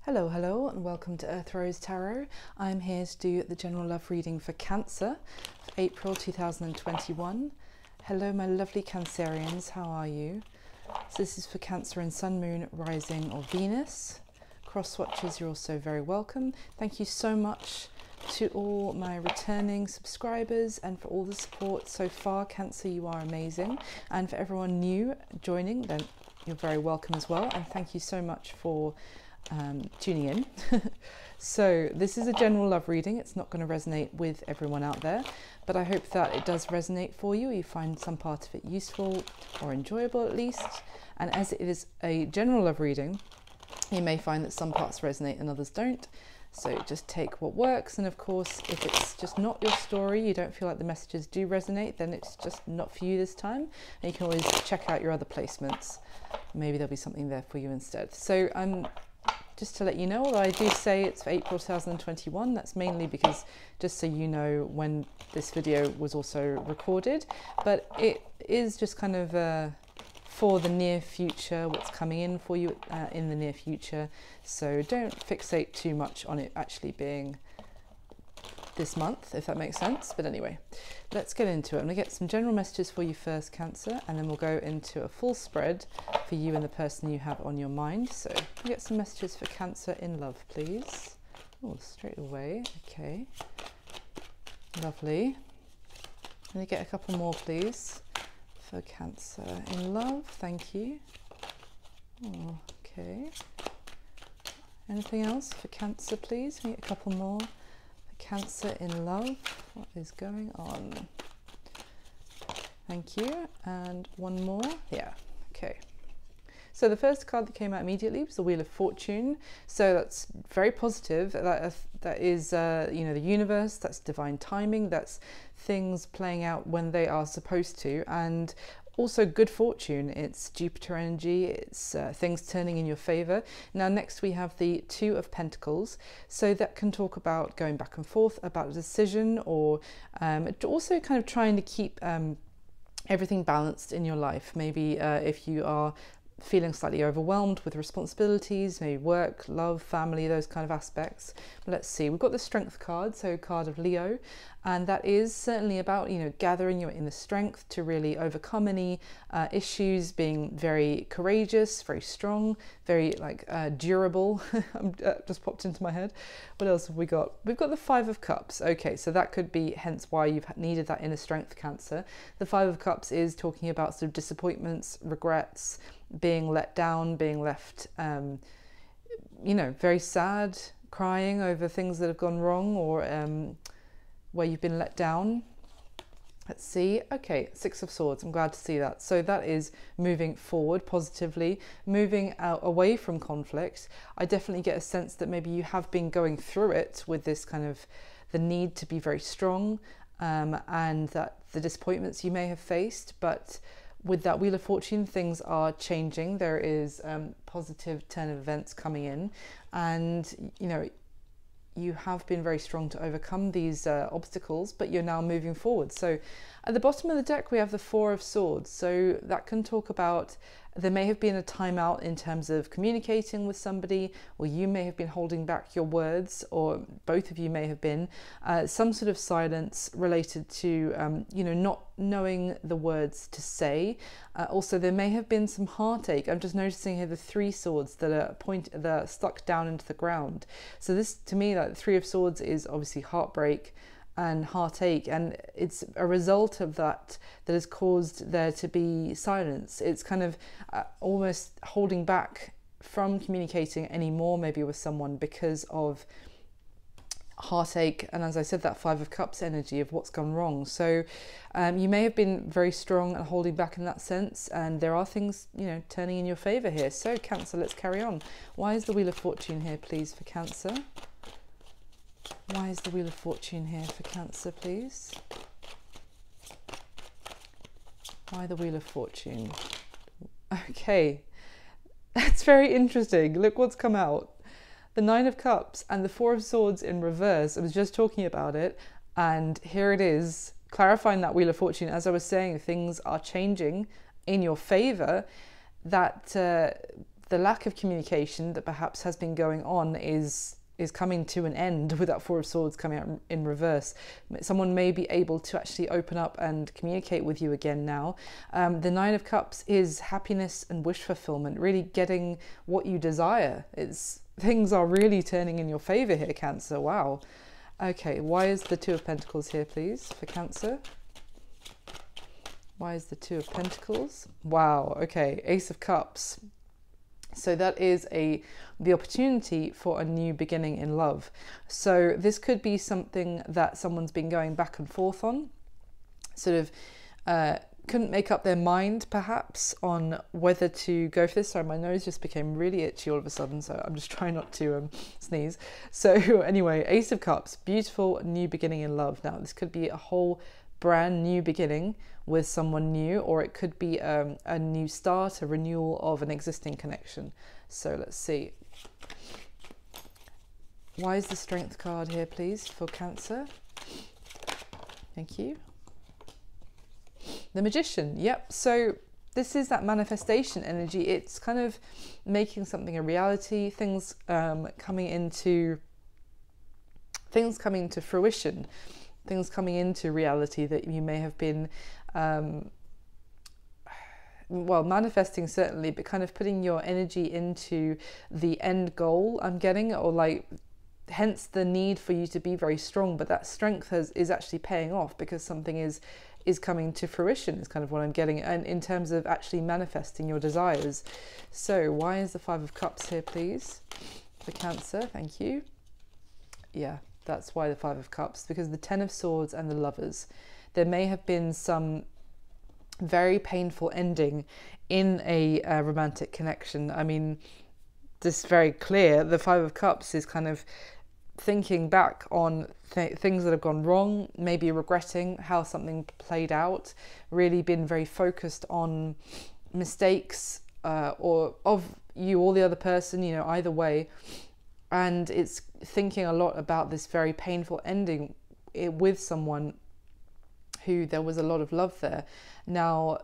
Hello, hello, and welcome to Earth Rose Tarot. I'm here to do the general love reading for Cancer for April 2021. Hello, my lovely Cancerians, how are you? So this is for Cancer in Sun, Moon, Rising, or Venus. Cross watchers, you're also very welcome. Thank you so much to all my returning subscribers and for all the support so far. Cancer, you are amazing. And for everyone new joining, then you're very welcome as well. And thank you so much for tuning in. So this is a general love reading. It's not going to resonate with everyone out there, but I hope that it does resonate for you. You find some part of it useful or enjoyable at least. And as it is a general love reading, you may find that some parts resonate and others don't. So just take what works, and of course if it's just not your story, you don't feel like the messages do resonate, then it's just not for you this time, and you can always check out your other placements. Maybe there'll be something there for you instead. So just to let you know, although I do say it's for April 2021, that's mainly because, just so you know, when this video was also recorded, but it is just kind of for the near future, what's coming in for you in the near future. So don't fixate too much on it actually being this month, if that makes sense. But anyway, let's get into it. I'm going to get some general messages for you first, Cancer, and then we'll go into a full spread for you and the person you have on your mind. So get some messages for Cancer in love, please. Oh, straight away. Okay, lovely. Let me get a couple more, please, for Cancer in love. Thank you. Oh, okay. Anything else for Cancer, please? Let me get a couple more. Cancer in love, what is going on? Thank you. And one more. Yeah, okay. So the first card that came out immediately was the Wheel of Fortune. So that's very positive. That is, you know, the universe, that's divine timing, that's things playing out when they are supposed to, and also good fortune. It's Jupiter energy, it's things turning in your favor. Now next we have the Two of Pentacles, so that can talk about going back and forth about a decision, or also kind of trying to keep everything balanced in your life. Maybe if you are feeling slightly overwhelmed with responsibilities, maybe work, love, family, those kind of aspects. But let's see, we've got the Strength card, so card of Leo, and that is certainly about, you know, gathering your inner strength to really overcome any issues, being very courageous, very strong, very durable. Just popped into my head. What else have we got? We've got the Five of Cups. Okay, so that could be hence why you've needed that inner strength, Cancer. The Five of Cups is talking about sort of disappointments, regrets, being let down, being left, you know, very sad, crying over things that have gone wrong, or where you've been let down. Let's see. Okay, Six of Swords. I'm glad to see that. So that is moving forward positively, moving out away from conflict. I definitely get a sense that maybe you have been going through it with this kind of the need to be very strong, and that the disappointments you may have faced, but with that Wheel of Fortune, things are changing. There is positive turn of events coming in, and you know, you have been very strong to overcome these obstacles, but you're now moving forward. So at the bottom of the deck we have the Four of Swords, so that can talk about there may have been a timeout in terms of communicating with somebody, or you may have been holding back your words, or both of you may have been some sort of silence related to you know, not knowing the words to say. Also there may have been some heartache. I'm just noticing here the Three Swords that are stuck down into the ground. So this, to me, like the Three of Swords is obviously heartbreak and heartache, and it's a result of that has caused there to be silence. It's kind of almost holding back from communicating anymore, maybe with someone, because of heartache, and as I said, that Five of Cups energy of what's gone wrong. So you may have been very strong and holding back in that sense, and there are things, you know, turning in your favor here. So Cancer, let's carry on. Why is the Wheel of Fortune here, please, for Cancer? Why is the Wheel of Fortune here for Cancer, please? Why the Wheel of Fortune? Okay, that's very interesting. Look what's come out. The Nine of Cups and the Four of Swords in reverse. I was just talking about it, and here it is, clarifying that Wheel of Fortune. As I was saying, things are changing in your favor. That the lack of communication that perhaps has been going on is coming to an end with that Four of Swords coming out in reverse. Someone may be able to actually open up and communicate with you again now. The Nine of Cups is happiness and wish fulfillment, really getting what you desire. Things are really turning in your favor here, Cancer. Wow. Okay, why is the Two of Pentacles here, please, for Cancer? Why is the Two of Pentacles? Wow, okay, Ace of Cups. So that is the opportunity for a new beginning in love. So this could be something that someone's been going back and forth on, sort of couldn't make up their mind perhaps on whether to go for this. Sorry, my nose just became really itchy all of a sudden, so I'm just trying not to sneeze. So anyway, Ace of Cups, beautiful new beginning in love. Now this could be a whole brand new beginning with someone new, or it could be a new start, a renewal of an existing connection. So let's see. Why is the Strength card here, please, for Cancer? Thank you. The Magician, yep. So this is that manifestation energy. It's kind of making something a reality, things coming into fruition, things coming into reality that you may have been well, manifesting certainly, but kind of putting your energy into the end goal I'm getting, or like hence the need for you to be very strong. But that strength is actually paying off because something is coming to fruition, is kind of what I'm getting, and in terms of actually manifesting your desires. So why is the Five of Cups here, please, for Cancer? Thank you. Yeah, that's why the Five of Cups, because the Ten of Swords and the Lovers. There may have been some very painful ending in a romantic connection. I mean, this is very clear. The Five of Cups is kind of thinking back on things that have gone wrong, maybe regretting how something played out, really been very focused on mistakes or of you or the other person, you know, either way. And it's thinking a lot about this very painful ending with someone who there was a lot of love there. Now,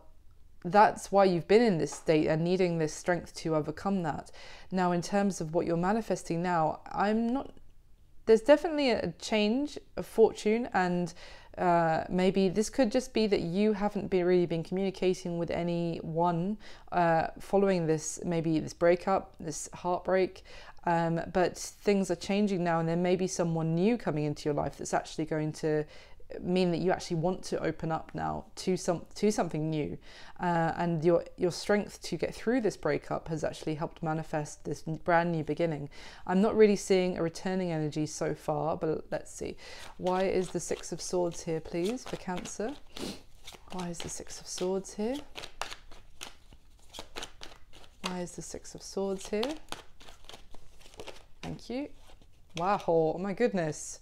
that's why you've been in this state and needing this strength to overcome that. Now, in terms of what you're manifesting now, there's definitely a change of fortune, and maybe this could just be that you haven't really been communicating with anyone following this, maybe this breakup, this heartbreak, but things are changing now, and there may be someone new coming into your life that's actually going to mean that you actually want to open up now to something new, and your strength to get through this breakup has actually helped manifest this brand new beginning. I'm not really seeing a returning energy so far, but let's see. Why is the Six of Swords here, please, for Cancer? Why is the Six of Swords here? Why is the Six of Swords here? Thank you. Wow, oh my goodness.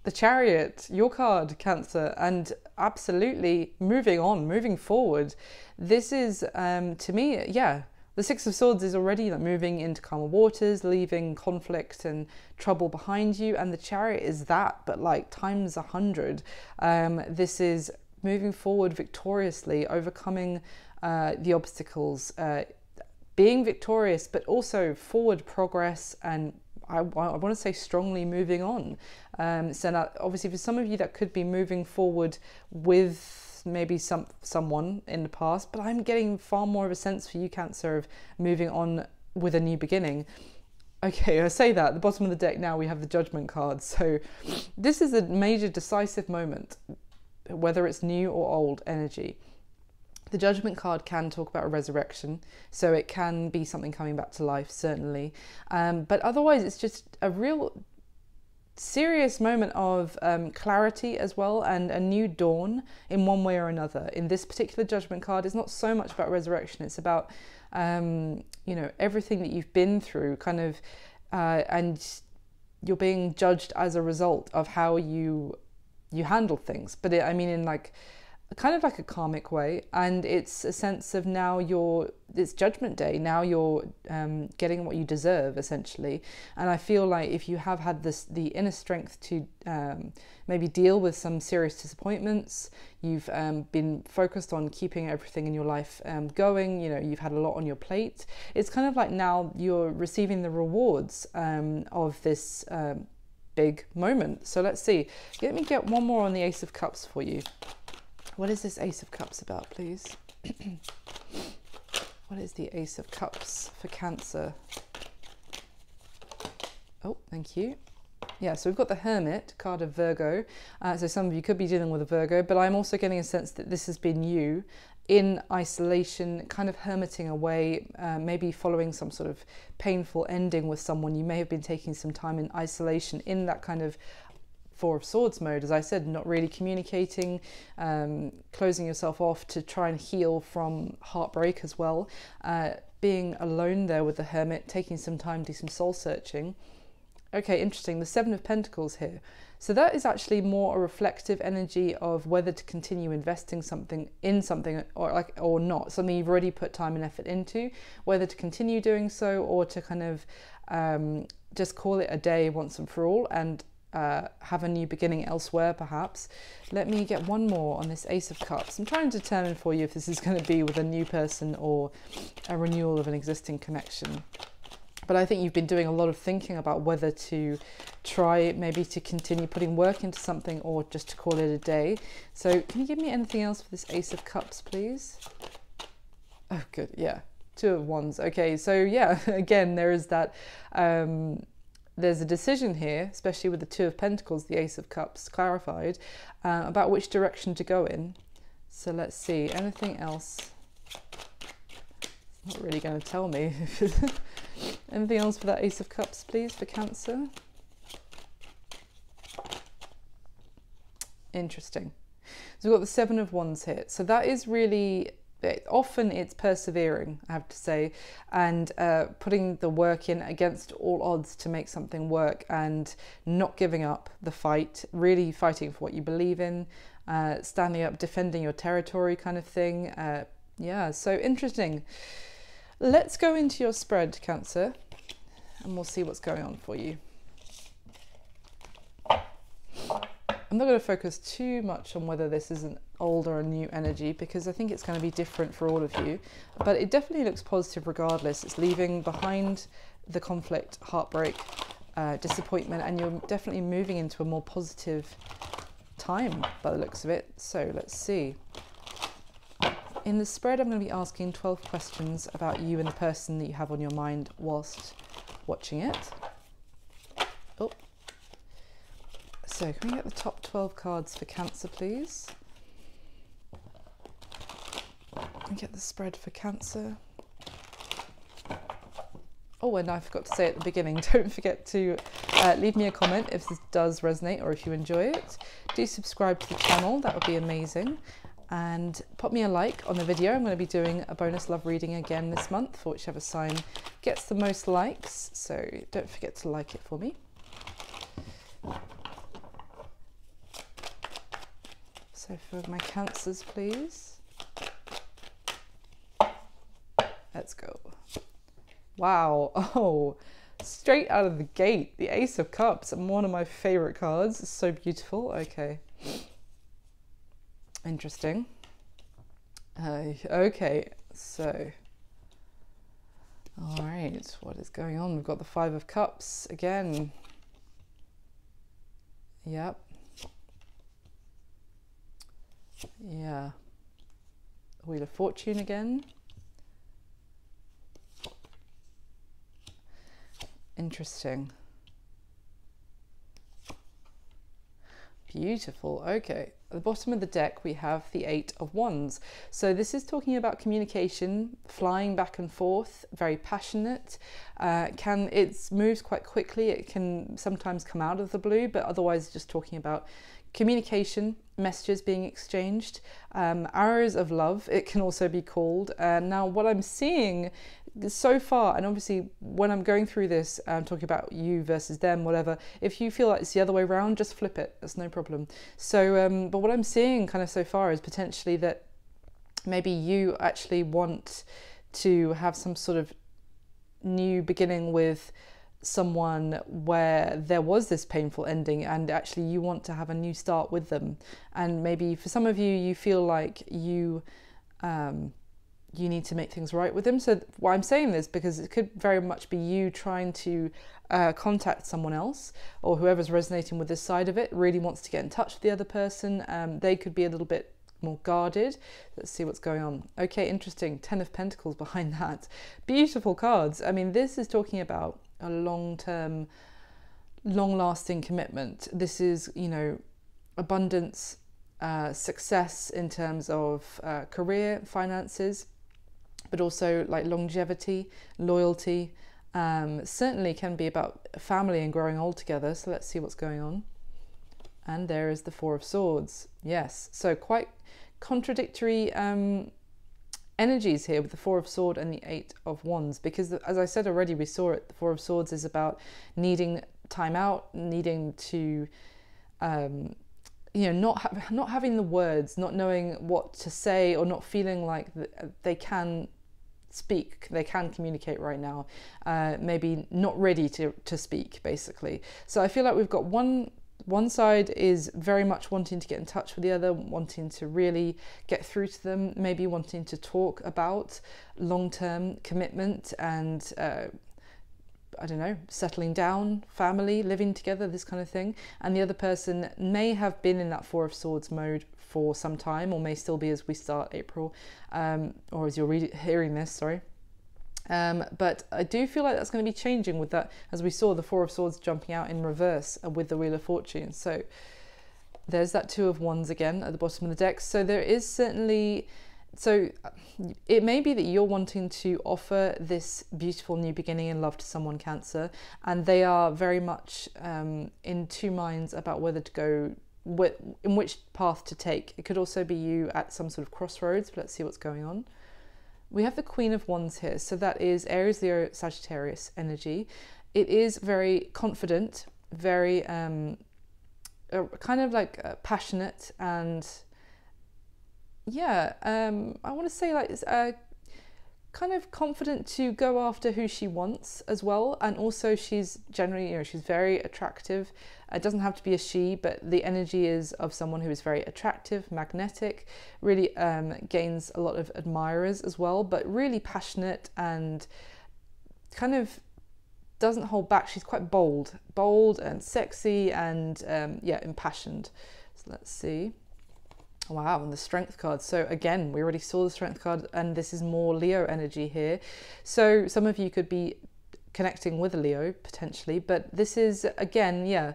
The Chariot, your card, Cancer, and absolutely moving on, moving forward. This is, to me, yeah, the Six of Swords is already like moving into calmer waters, leaving conflict and trouble behind you, and the Chariot is that, but like times 100. This is moving forward victoriously, overcoming the obstacles, being victorious, but also forward progress, and I want to say strongly moving on. So now, obviously for some of you that could be moving forward with maybe someone in the past, but I'm getting far more of a sense for you, Cancer, of moving on with a new beginning. Okay, I say that, at the bottom of the deck now we have the Judgment card. So this is a major decisive moment, whether it's new or old energy. The Judgment card can talk about a resurrection, so it can be something coming back to life, certainly. But otherwise, it's just a real serious moment of clarity as well, and a new dawn in one way or another. In this particular Judgment card, it's not so much about resurrection, it's about, you know, everything that you've been through, kind of, and you're being judged as a result of how you handle things. But I mean in like kind of like a karmic way, and it's a sense of now it's judgment day, now you're getting what you deserve, essentially. And I feel like if you have had the inner strength to maybe deal with some serious disappointments, you've been focused on keeping everything in your life going, you know, you've had a lot on your plate, it's kind of like now you're receiving the rewards of this big moment. So let's see, let me get one more on the Ace of Cups for you. What is this Ace of Cups about, please? What is the Ace of Cups for Cancer? Oh, thank you. Yeah, so we've got the Hermit, card of Virgo. So some of you could be dealing with a Virgo, but I'm also getting a sense that this has been you in isolation, kind of hermiting away, maybe following some sort of painful ending with someone. You may have been taking some time in isolation in that kind of Four of Swords mode, as I said, not really communicating, closing yourself off to try and heal from heartbreak as well, being alone there with the Hermit, taking some time to do some soul searching. Okay, interesting, the Seven of Pentacles here. So that is actually more a reflective energy of whether to continue investing in something or not, something you've already put time and effort into, whether to continue doing so or to kind of just call it a day once and for all and have a new beginning elsewhere, perhaps. Let me get one more on this Ace of Cups. I'm trying to determine for you if this is going to be with a new person or a renewal of an existing connection. But I think you've been doing a lot of thinking about whether to try maybe to continue putting work into something or just to call it a day. So can you give me anything else for this Ace of Cups, please? Oh, good. Yeah. Two of Wands. Okay. So yeah, again, there is that, there's a decision here, especially with the Two of Pentacles, the Ace of Cups clarified, about which direction to go in. So let's see, anything else? It's not really going to tell me. Anything else for that Ace of Cups, please, for Cancer? Interesting. So we've got the Seven of Wands here. So that is really, often it's persevering, I have to say, and putting the work in against all odds to make something work and not giving up the fight, really fighting for what you believe in, standing up, defending your territory kind of thing. Yeah, so interesting. Let's go into your spread, Cancer, and we'll see what's going on for you. I'm not going to focus too much on whether this is an old or a new energy, because I think it's going to be different for all of you, but it definitely looks positive regardless. It's leaving behind the conflict, heartbreak, disappointment, and you're definitely moving into a more positive time by the looks of it. So let's see. In the spread, I'm going to be asking 12 questions about you and the person that you have on your mind whilst watching it. Oh. So can we get the top 12 cards for Cancer, please? And get the spread for Cancer. Oh, and I forgot to say at the beginning, don't forget to leave me a comment if this does resonate or if you enjoy it. Do subscribe to the channel, that would be amazing. And pop me a like on the video. I'm going to be doing a bonus love reading again this month for whichever sign gets the most likes. So don't forget to like it for me. So for my Cancers, please. Let's go. Wow. Oh, straight out of the gate, the Ace of Cups, and one of my favorite cards. It's so beautiful. Okay. Interesting. Okay, so, all right, what is going on? We've got the Five of Cups again. Yep. Yeah. Wheel of Fortune again. Interesting. Beautiful. Okay, at the bottom of the deck we have the Eight of Wands. So this is talking about communication, flying back and forth, very passionate. It moves quite quickly. It can sometimes come out of the blue, but otherwise just talking about communication, messages being exchanged, arrows of love, it can also be called. Now what I'm seeing so far, and obviously when I'm going through this, I'm talking about you versus them, whatever, if you feel like it's the other way around, just flip it, that's no problem. So but what I'm seeing kind of so far is potentially that maybe you actually want to have some sort of new beginning with someone where there was this painful ending, and actually you want to have a new start with them. And maybe for some of you, you feel like you need to make things right with them. So why I'm saying this, because it could very much be you trying to contact someone else, or whoever's resonating with this side of it really wants to get in touch with the other person. They could be a little bit more guarded. Let's see what's going on. Okay, interesting. 10 of Pentacles behind that. Beautiful cards. I mean, this is talking about a long-term, long-lasting commitment. This is, you know, abundance, success in terms of career, finances, but also like longevity, loyalty. Certainly can be about family and growing old together. So let's see what's going on. And there is the Four of Swords. Yes, so quite contradictory energies here with the Four of Swords and the Eight of Wands, because as I said already, we saw it, the Four of Swords is about needing time out, needing to you know, not having the words, not knowing what to say, or not feeling like they can speak, they can communicate right now, maybe not ready to speak, basically. So I feel like we've got one side is very much wanting to get in touch with the other, wanting to really get through to them, maybe wanting to talk about long-term commitment and I don't know, settling down, family, living together, this kind of thing. And the other person may have been in that Four of Swords mode for some time, or may still be as we start April, or as you're hearing this, sorry. But I do feel like that's going to be changing with that, as we saw the Four of Swords jumping out in reverse with the Wheel of Fortune. So there's that Two of Wands again at the bottom of the deck. So there is certainly, so it may be that you're wanting to offer this beautiful new beginning in love to someone, Cancer, and they are very much in two minds about whether to go, in which path to take. It could also be you at some sort of crossroads, but let's see what's going on. We have the Queen of Wands here, so that is Aries, Leo, Sagittarius energy. It is very confident, very kind of like passionate, and yeah, I want to say like kind of confident to go after who she wants as well. And also she's generally, you know, she's very attractive. It doesn't have to be a she, but the energy is of someone who is very attractive, magnetic, really gains a lot of admirers as well, but really passionate and kind of doesn't hold back. She's quite bold and sexy and yeah, impassioned. So let's see. Wow, and the Strength card. So again, we already saw the Strength card, and this is more Leo energy here. So some of you could be connecting with a Leo potentially, but this is, again, yeah,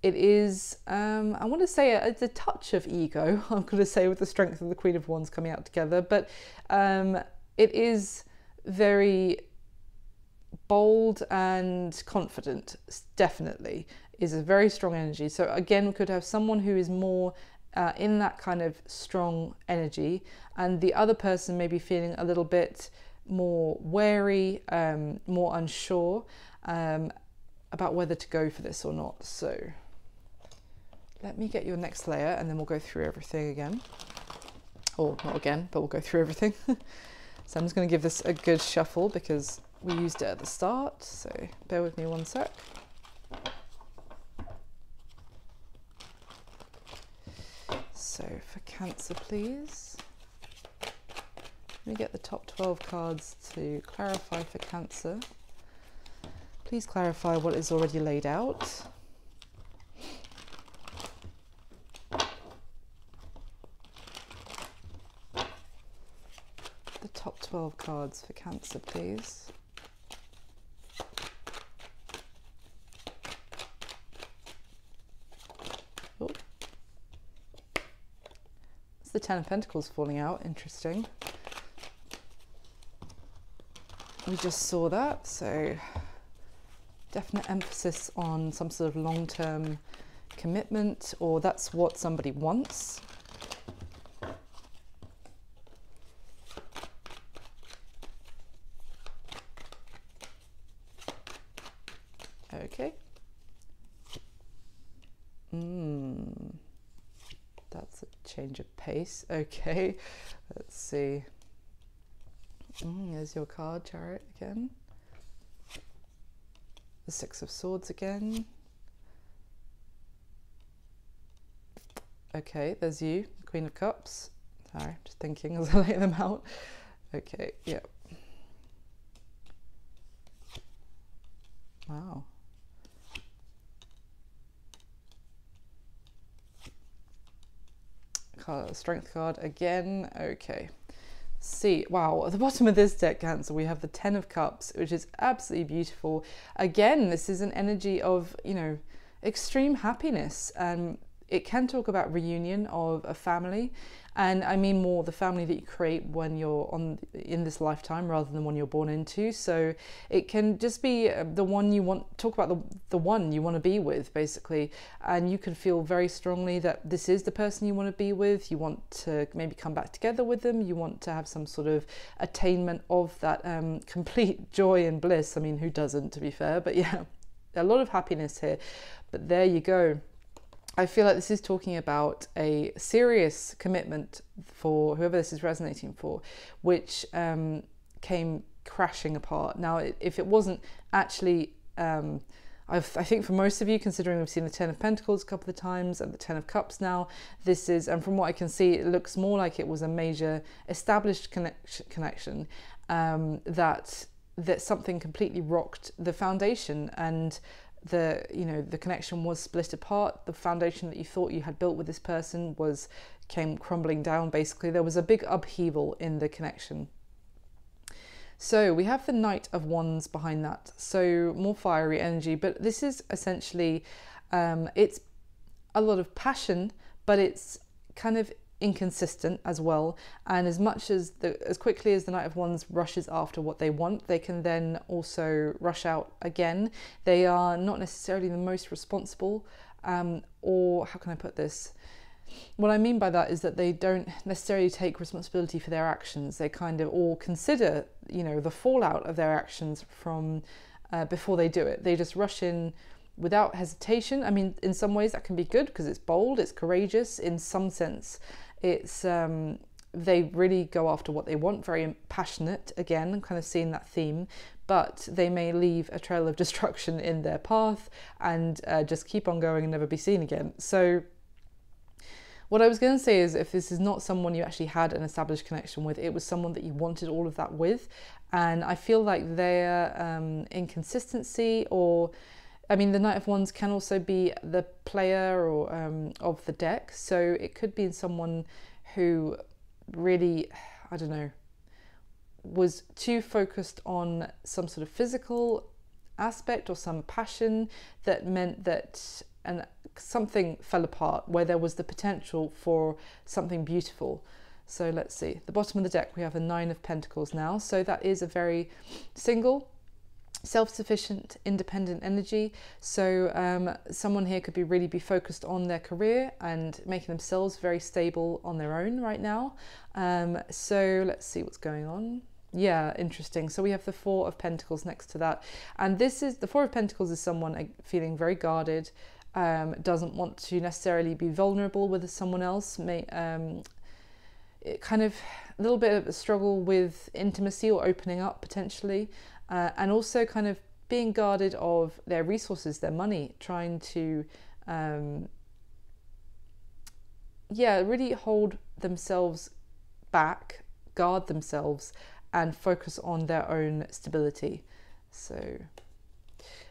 it is, I want to say it's a touch of ego, I'm going to say, with the Strength of the Queen of Wands coming out together, but it is very bold and confident, definitely, is a very strong energy. So again, we could have someone who is more in that kind of strong energy, and the other person may be feeling a little bit more wary, more unsure about whether to go for this or not. So let me get your next layer, and then we'll go through everything again. Or not again, but we'll go through everything. So I'm just going to give this a good shuffle because we used it at the start. So bear with me one sec. So for Cancer, please. Let me get the top 12 cards to clarify for Cancer. Please clarify what is already laid out. The top 12 cards for Cancer, please. Oh. It's the Ten of Pentacles falling out, interesting. We just saw that, so definite emphasis on some sort of long-term commitment, or that's what somebody wants. Okay. That's a change of pace. Okay, let's see. There's your card, Chariot again. The Six of Swords again. Okay, there's you, Queen of Cups. Sorry, just thinking as I lay them out. Okay, yeah. Wow. Strength card again. Okay. See, wow, at the bottom of this deck, Cancer, we have the Ten of Cups, which is absolutely beautiful. Again, this is an energy of, you know, extreme happiness. It can talk about reunion of a family, and I mean more the family that you create when you're in this lifetime rather than one you're born into. So it can just be the one you want, talk about the one you want to be with, basically, and you can feel very strongly that this is the person you want to be with. You want to maybe come back together with them. You want to have some sort of attainment of that complete joy and bliss. I mean, who doesn't, to be fair? But yeah, a lot of happiness here. But there you go. I feel like this is talking about a serious commitment for whoever this is resonating for, which came crashing apart. Now, if it wasn't actually, I think for most of you, considering we've seen the Ten of Pentacles a couple of times and the Ten of Cups now, this is, and from what I can see, it looks more like it was a major established connection, that something completely rocked the foundation, and the connection was split apart. The foundation that you thought you had built with this person came crumbling down. Basically, there was a big upheaval in the connection. So we have the Knight of Wands behind that, so more fiery energy, but this is essentially it's a lot of passion, but it's kind of inconsistent as well. And as much as as quickly as the Knight of Wands rushes after what they want, they can then also rush out again. They are not necessarily the most responsible, or how can I put this? What I mean by that is that they don't necessarily take responsibility for their actions. They kind of all consider, the fallout of their actions from before they do it. They just rush in without hesitation. I mean, in some ways that can be good because it's bold, it's courageous. In some sense, it's they really go after what they want, very passionate. Again, I'm kind of seeing that theme, but they may leave a trail of destruction in their path and just keep on going and never be seen again. So what I was going to say is, if this is not someone you actually had an established connection with, it was someone that you wanted all of that with. And I feel like their inconsistency, or I mean, the Knight of Wands can also be the player or of the deck. So it could be someone who really, I don't know, was too focused on some sort of physical aspect or some passion that meant that something fell apart where there was the potential for something beautiful. So let's see, the bottom of the deck we have the Nine of Pentacles now. So that is a very single, self-sufficient, independent energy. So someone here could really be focused on their career and making themselves very stable on their own right now. So let's see what's going on. Yeah, interesting. So we have the Four of Pentacles next to that, and this is the Four of Pentacles is someone feeling very guarded, doesn't want to necessarily be vulnerable with someone else, it kind of a little bit of a struggle with intimacy or opening up potentially, and also kind of being guarded of their resources, their money, trying to really hold themselves back, guard themselves, and focus on their own stability. So,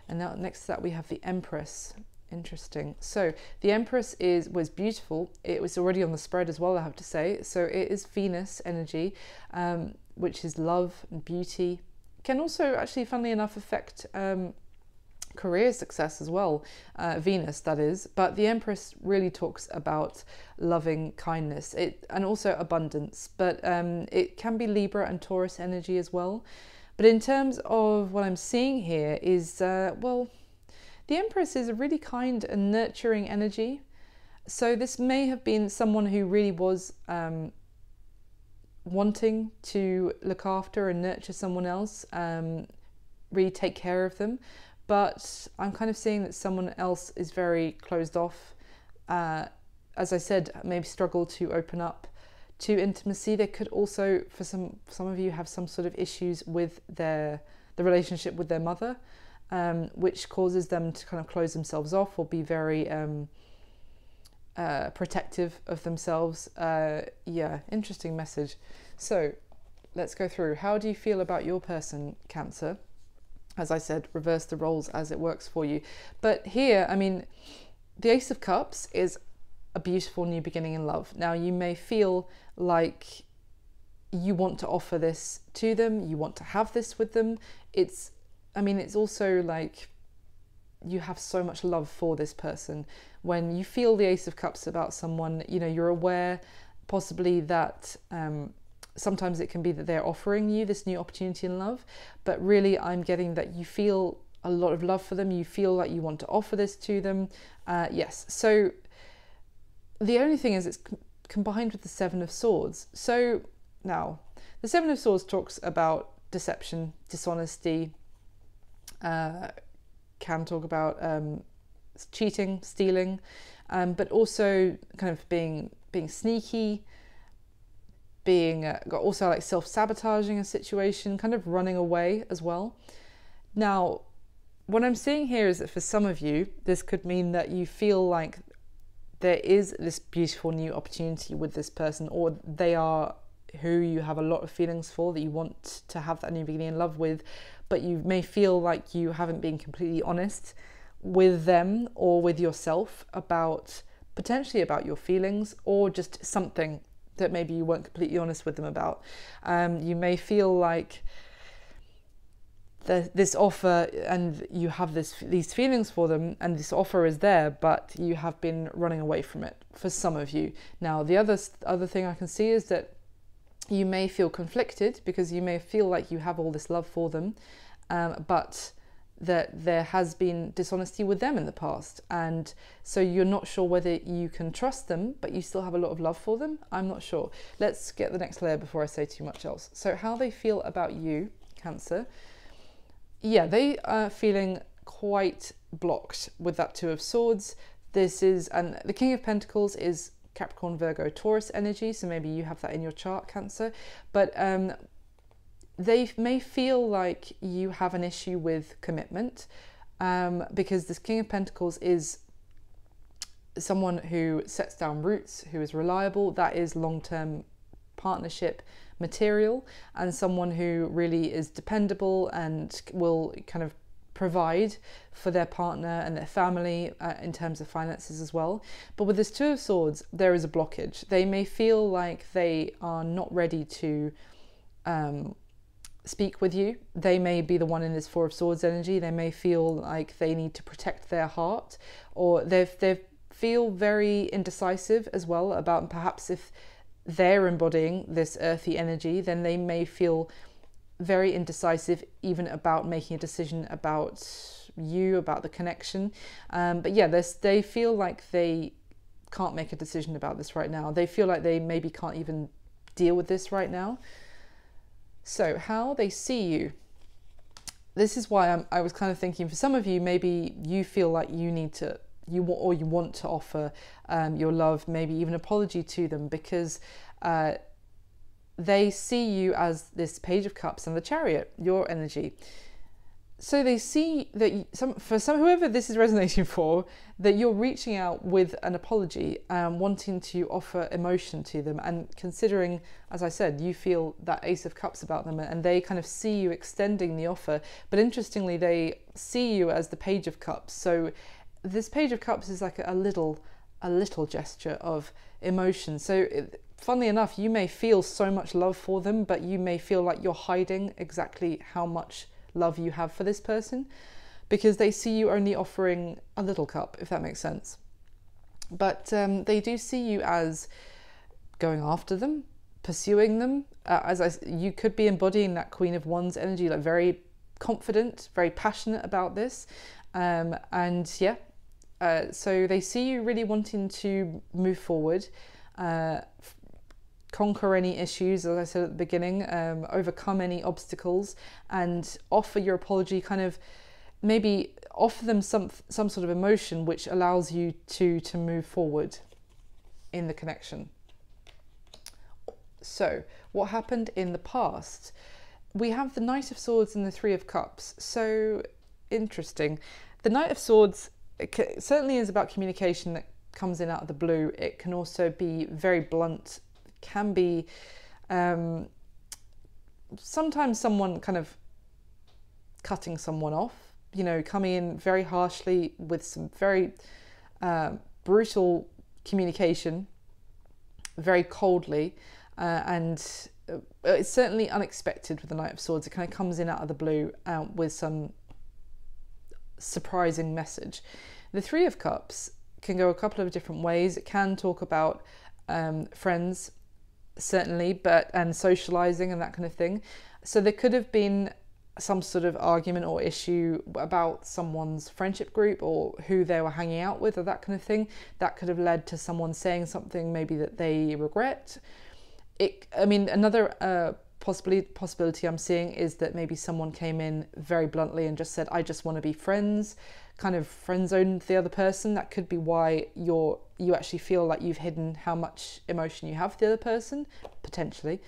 and now next to that we have the Empress. Interesting. So the Empress was beautiful. It was already on the spread as well, I have to say. So it is Venus energy, which is love and beauty. Can also actually, funnily enough, affect career success as well, Venus that is, but the Empress really talks about loving kindness and also abundance, but it can be Libra and Taurus energy as well. But in terms of what I'm seeing here is, well, the Empress is a really kind and nurturing energy. So this may have been someone who really was wanting to look after and nurture someone else, really take care of them. but I'm kind of seeing that someone else is very closed off. As I said, maybe struggle to open up to intimacy. They could also, for some of you, have some sort of issues with the relationship with their mother, which causes them to kind of close themselves off or be very protective of themselves. Yeah, interesting message. So let's go through. How do you feel about your person, Cancer? As I said, reverse the roles as it works for you. But here, I mean, the Ace of Cups is a beautiful new beginning in love. Now, you may feel like you want to offer this to them, you want to have this with them. It's also like you have so much love for this person. When you feel the Ace of Cups about someone, you know, you're aware possibly that sometimes it can be that they're offering you this new opportunity in love, but really I'm getting that you feel a lot of love for them. You feel like you want to offer this to them. Yes. So the only thing is it's combined with the Seven of Swords. So now the Seven of Swords talks about deception, dishonesty, can talk about cheating, stealing, but also kind of being sneaky, being also like self-sabotaging a situation, kind of running away as well. Now, what I'm seeing here is that for some of you, this could mean that you feel like there is this beautiful new opportunity with this person, or they are who you have a lot of feelings for, that you want to have that new beginning in love with, but you may feel like you haven't been completely honest with them or with yourself about potentially about your feelings, or just something that maybe you weren't completely honest with them about. You may feel like this offer, and you have these feelings for them, and this offer is there, but you have been running away from it for some of you. Now, the other thing I can see is that you may feel conflicted, because you may feel like you have all this love for them, but that there has been dishonesty with them in the past, and so you're not sure whether you can trust them, but you still have a lot of love for them. I'm not sure. Let's get the next layer before I say too much else. So how they feel about you, Cancer. Yeah, they are feeling quite blocked with that Two of Swords. And the King of Pentacles is Capricorn, Virgo, Taurus energy, so maybe you have that in your chart, Cancer. But they may feel like you have an issue with commitment, because this King of Pentacles is someone who sets down roots, who is reliable. That is long-term partnership material, and someone who really is dependable and will kind of provide for their partner and their family in terms of finances as well. But with this Two of Swords, there is a blockage. They may feel like they are not ready to speak with you. They may be the one in this Four of Swords energy. They may feel like they need to protect their heart, or they feel very indecisive as well about perhaps if they're embodying this earthy energy, then they may feel very indecisive even about making a decision about you, about the connection. But yeah, they feel like they can't make a decision about this right now. They feel like they maybe can't even deal with this right now. So how they see you. This is why I was kind of thinking, for some of you, maybe you feel like you want to offer your love, maybe even apology to them, because they see you as this Page of Cups and the Chariot, your energy. So they see that whoever this is resonating for, that you're reaching out with an apology, wanting to offer emotion to them, and considering, as I said, you feel that Ace of Cups about them, and they kind of see you extending the offer. But interestingly, they see you as the Page of Cups. So this Page of Cups is like a little gesture of emotion. So funnily enough, you may feel so much love for them, but you may feel like you're hiding exactly how much love you have for this person, because they see you only offering a little cup, if that makes sense. But they do see you as going after them, pursuing them. You could be embodying that Queen of Wands energy, like very confident, very passionate about this. And yeah, so they see you really wanting to move forward, conquer any issues, as I said at the beginning, overcome any obstacles, and offer your apology kind of maybe offer them some sort of emotion which allows you to move forward in the connection. So what happened in the past? We have the Knight of Swords and the Three of Cups. So interesting. The Knight of Swords certainly is about communication that comes in out of the blue. It can also be very blunt, can be sometimes someone kind of cutting someone off, you know, coming in very harshly with some very brutal communication, very coldly, and it's certainly unexpected with the Knight of Swords. It kind of comes in out of the blue with some surprising message. The Three of Cups can go a couple of different ways. It can talk about friends, certainly, and socializing and that kind of thing. So there could have been some sort of argument or issue about someone's friendship group or who they were hanging out with or that kind of thing. That could have led to someone saying something maybe that they regret. Another possibility I'm seeing is that maybe someone came in very bluntly and just said, I just want to be friends, kind of friend zoned the other person. That could be why you actually feel like you've hidden how much emotion you have for the other person, potentially.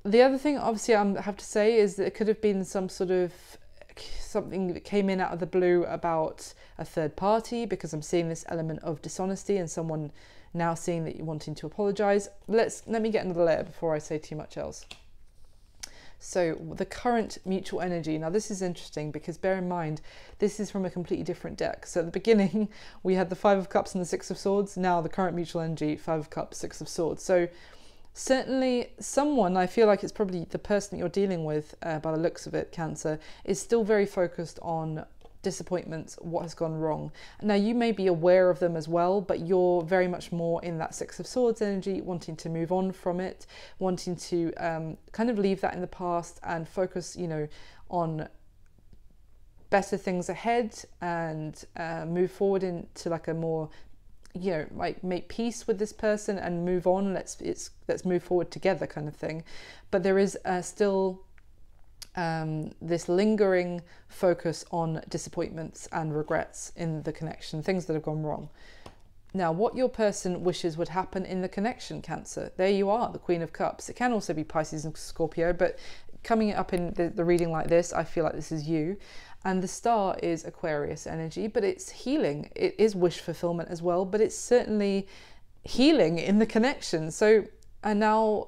The other thing, obviously, I have to say is that it could have been some sort of something that came in out of the blue about a third party, because I'm seeing this element of dishonesty and someone now seeing that you're wanting to apologise. Let me get another layer before I say too much else. So the current mutual energy. Now this is interesting because bear in mind, this is from a completely different deck. So at the beginning, we had the Five of Cups and the Six of Swords. Now the current mutual energy, Five of Cups, Six of Swords. So certainly someone, I feel like it's probably the person that you're dealing with, by the looks of it, Cancer, is still very focused on disappointments, what has gone wrong. Now you may be aware of them as well, but you're very much more in that Six of Swords energy, wanting to move on from it, wanting to kind of leave that in the past and focus, you know, on better things ahead and move forward into like a more, you know, like make peace with this person and move on. Let's move forward together, kind of thing. But there is still this lingering focus on disappointments and regrets in the connection, things that have gone wrong. Now, what your person wishes would happen in the connection, Cancer. There you are, the Queen of Cups. It can also be Pisces and Scorpio, but coming up in the reading like this, I feel like this is you. And the Star is Aquarius energy, but it's healing. It is wish fulfillment as well, but it's certainly healing in the connection. So, and now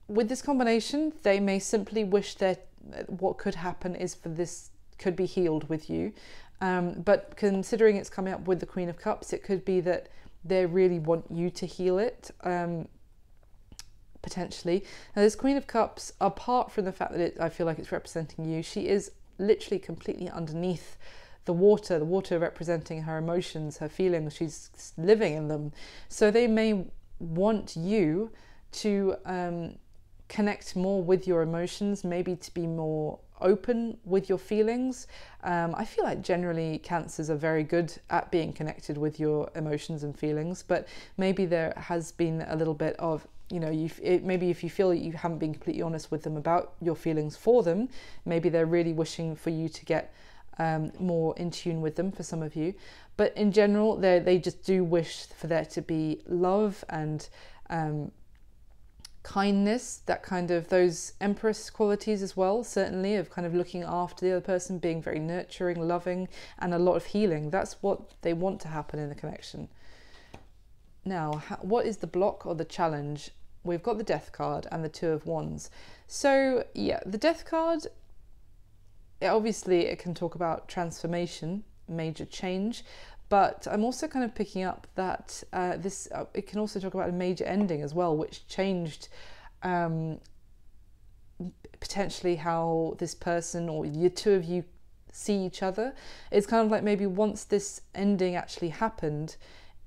with this combination, they may simply wish that what could happen is for this could be healed with you. But considering it's coming up with the Queen of Cups, it could be that they really want you to heal it, potentially. Now this Queen of Cups, apart from the fact that I feel like it's representing you, she is literally completely underneath the water representing her emotions, her feelings. She's living in them. So they may want you to connect more with your emotions, maybe to be more open with your feelings. I feel like generally Cancers are very good at being connected with your emotions and feelings, but maybe there has been a little bit of, you know, maybe if you feel you haven't been completely honest with them about your feelings for them, maybe they're really wishing for you to get more in tune with them, for some of you. But in general, they just do wish for there to be love and kindness, that kind of, those Empress qualities as well, certainly, of kind of looking after the other person, being very nurturing, loving, and a lot of healing. That's what they want to happen in the connection. Now, what is the block or the challenge? We've got the Death card and the Two of Wands. So yeah, the Death card, obviously it can talk about transformation, major change, but I'm also kind of picking up that it can also talk about a major ending as well, which changed potentially how this person or the two of you see each other. It's kind of like maybe once this ending actually happened,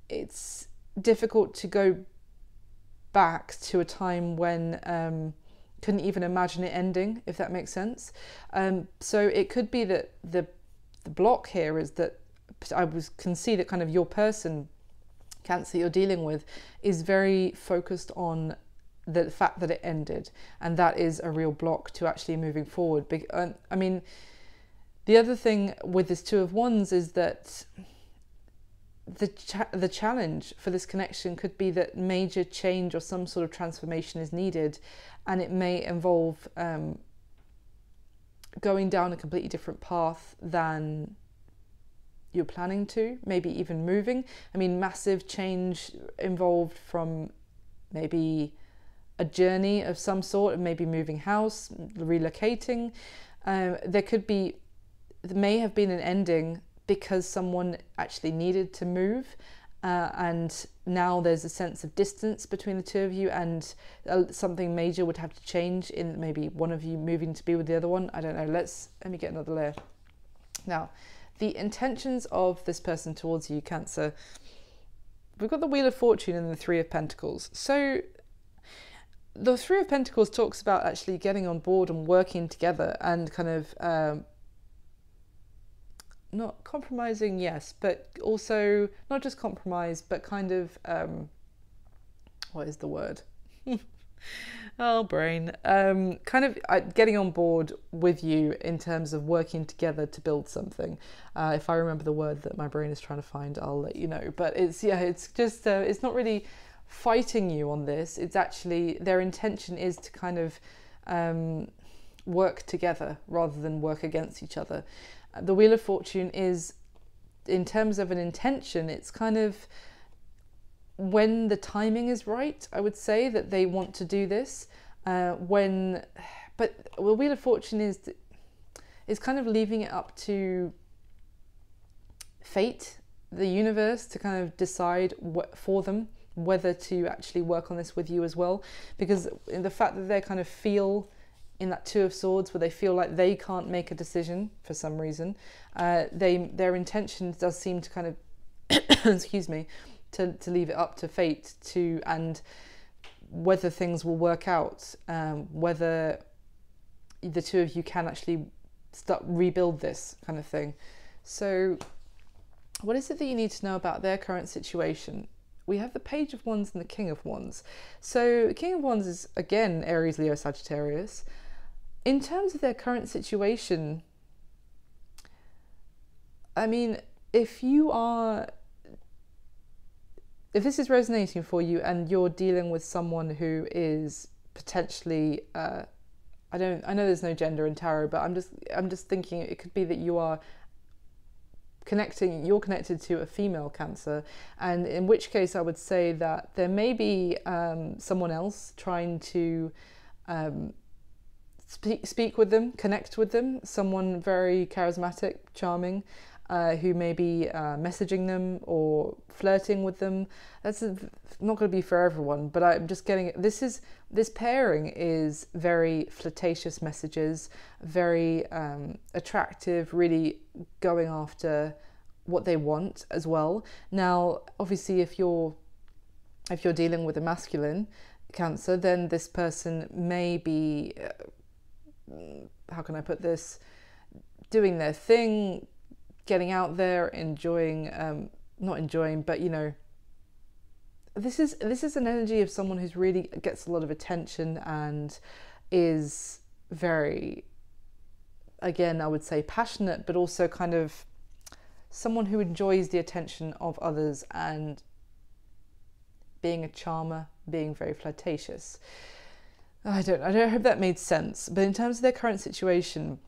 it's difficult to go back to a time when couldn't even imagine it ending, if that makes sense. So it could be that the block here is that can see that kind of your person, Cancer, you're dealing with, is very focused on the fact that it ended, and that is a real block to actually moving forward. I mean, The other thing with this Two of Wands is that the challenge for this connection could be that major change or some sort of transformation is needed, and it may involve going down a completely different path than you're planning to, maybe even moving. I mean, massive change involved from maybe a journey of some sort, maybe moving house, relocating. There may have been an ending because someone actually needed to move, and now there's a sense of distance between the two of you, and something major would have to change in maybe one of you moving to be with the other one. I don't know. Let me get another layer. Now, the intentions of this person towards you, Cancer. We've got the Wheel of Fortune and the Three of Pentacles. So the Three of Pentacles talks about actually getting on board and working together and kind of not compromising, yes, but also not just compromise, but kind of what is the word? Oh, brain. Kind of getting on board with you in terms of working together to build something. If I remember the word that my brain is trying to find, I'll let you know. But it's just it's not really fighting you on this. It's actually their intention is to kind of work together rather than work against each other. The Wheel of Fortune is, in terms of an intention, it's kind of when the timing is right, I would say that they want to do this. But the Wheel of Fortune is kind of leaving it up to fate, the universe, to kind of decide for them whether to actually work on this with you as well. Because the fact that they kind of feel in that Two of Swords, where they feel like they can't make a decision for some reason, their intention does seem to kind of excuse me, to leave it up to fate and whether things will work out, whether the two of you can actually rebuild this kind of thing. So what is it that you need to know about their current situation? We have the Page of Wands and the King of Wands. So the King of Wands is, again, Aries, Leo, Sagittarius. In terms of their current situation, I mean, if this is resonating for you and you're dealing with someone who is potentially, I know there's no gender in tarot, but I'm just thinking it could be that you're connected to a female Cancer, and in which case I would say that there may be someone else trying to speak with them, connect with them, someone very charismatic, charming, who may be messaging them or flirting with them. That's not going to be for everyone, but I'm just getting this pairing is very flirtatious messages, very attractive, really going after what they want as well. Now, obviously, if you're dealing with a masculine Cancer, then this person may be how can I put this, doing their thing, getting out there, enjoying, not enjoying, but you know, this is an energy of someone who's really gets a lot of attention and is very, again, I would say passionate, but also kind of someone who enjoys the attention of others and being a charmer, being very flirtatious. I hope that made sense. But in terms of their current situation,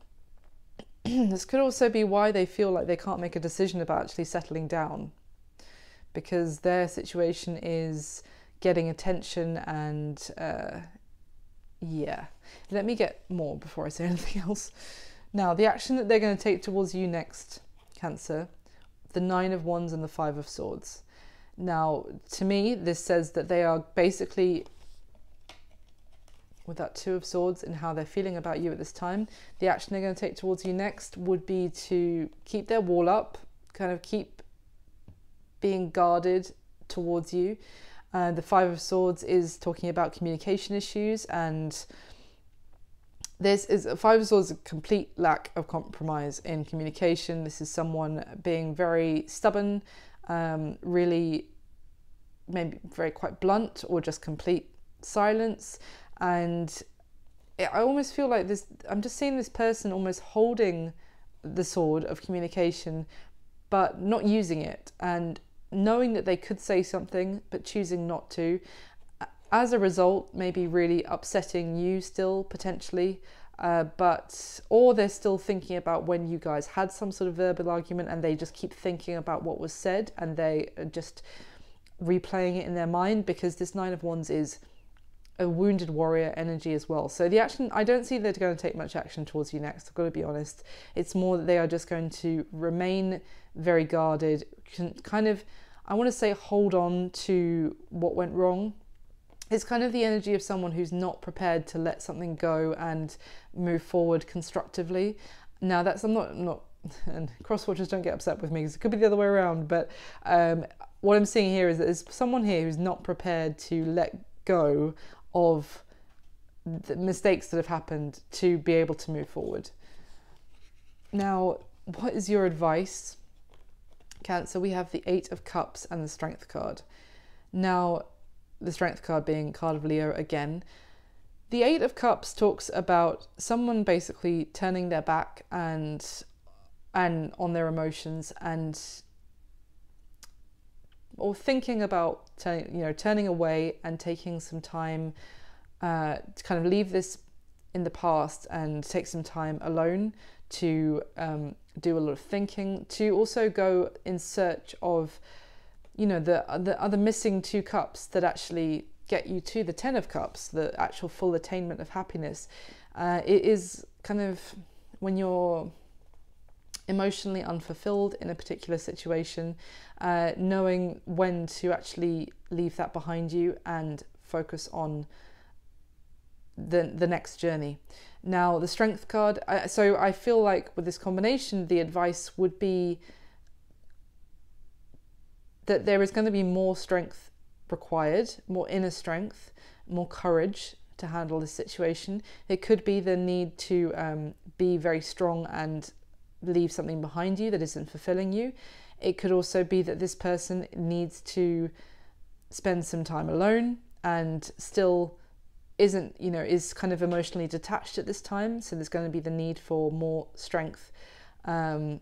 this could also be why they feel like they can't make a decision about actually settling down, because their situation is getting attention and yeah. Let me get more before I say anything else. Now, the action that they're going to take towards you next, Cancer, the Nine of Wands and the Five of Swords. Now, to me, this says that they are basically, with that Two of Swords and how they're feeling about you at this time, the action they're going to take towards you next would be to keep their wall up, kind of keep being guarded towards you. The Five of Swords is talking about communication issues, and this is Five of Swords, a complete lack of compromise in communication. This is someone being very stubborn, really maybe very quite blunt, or just complete silence. And I almost feel like this, I'm just seeing this person almost holding the sword of communication, but not using it, and knowing that they could say something but choosing not to. As a result, maybe really upsetting you still potentially, or they're still thinking about when you guys had some sort of verbal argument, and they just keep thinking about what was said, and they are just replaying it in their mind, because this Nine of Wands is a wounded warrior energy as well. So the action, I don't see they're going to take much action towards you next, I've got to be honest. It's more that they are just going to remain very guarded, kind of, I want to say, hold on to what went wrong. It's kind of the energy of someone who's not prepared to let something go and move forward constructively. Now that's, I'm not and cross-watchers don't get upset with me because it could be the other way around, but what I'm seeing here is that there's someone here who's not prepared to let go of the mistakes that have happened to be able to move forward. Now, what is your advice, Cancer? We have the Eight of Cups and the Strength card. Now, the Strength card being card of Leo again. The Eight of Cups talks about someone basically turning their back and on their emotions, or thinking about turning away and taking some time to kind of leave this in the past and take some time alone to do a lot of thinking, to also go in search of the other missing two cups that actually get you to the Ten of Cups, the actual full attainment of happiness. It is kind of when you're emotionally unfulfilled in a particular situation, knowing when to actually leave that behind you and focus on the next journey. Now, the Strength card, so I feel like with this combination, the advice would be that there is going to be more strength required, more inner strength, more courage to handle this situation. It could be the need to be very strong and leave something behind you that isn't fulfilling you. It could also be that this person needs to spend some time alone and still is kind of emotionally detached at this time. So there's going to be the need for more strength to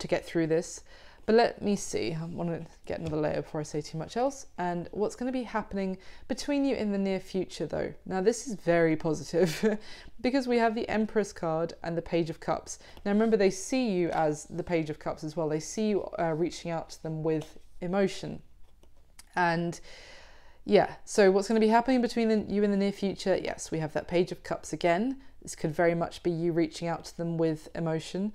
get through this. But let me see, I want to get another layer before I say too much else. And what's going to be happening between you in the near future though? Now this is very positive because we have the Empress card and the Page of Cups. Now remember, they see you as the Page of Cups as well. They see you reaching out to them with emotion. And yeah, so what's going to be happening between you in the near future? Yes, we have that Page of Cups again. This could very much be you reaching out to them with emotion.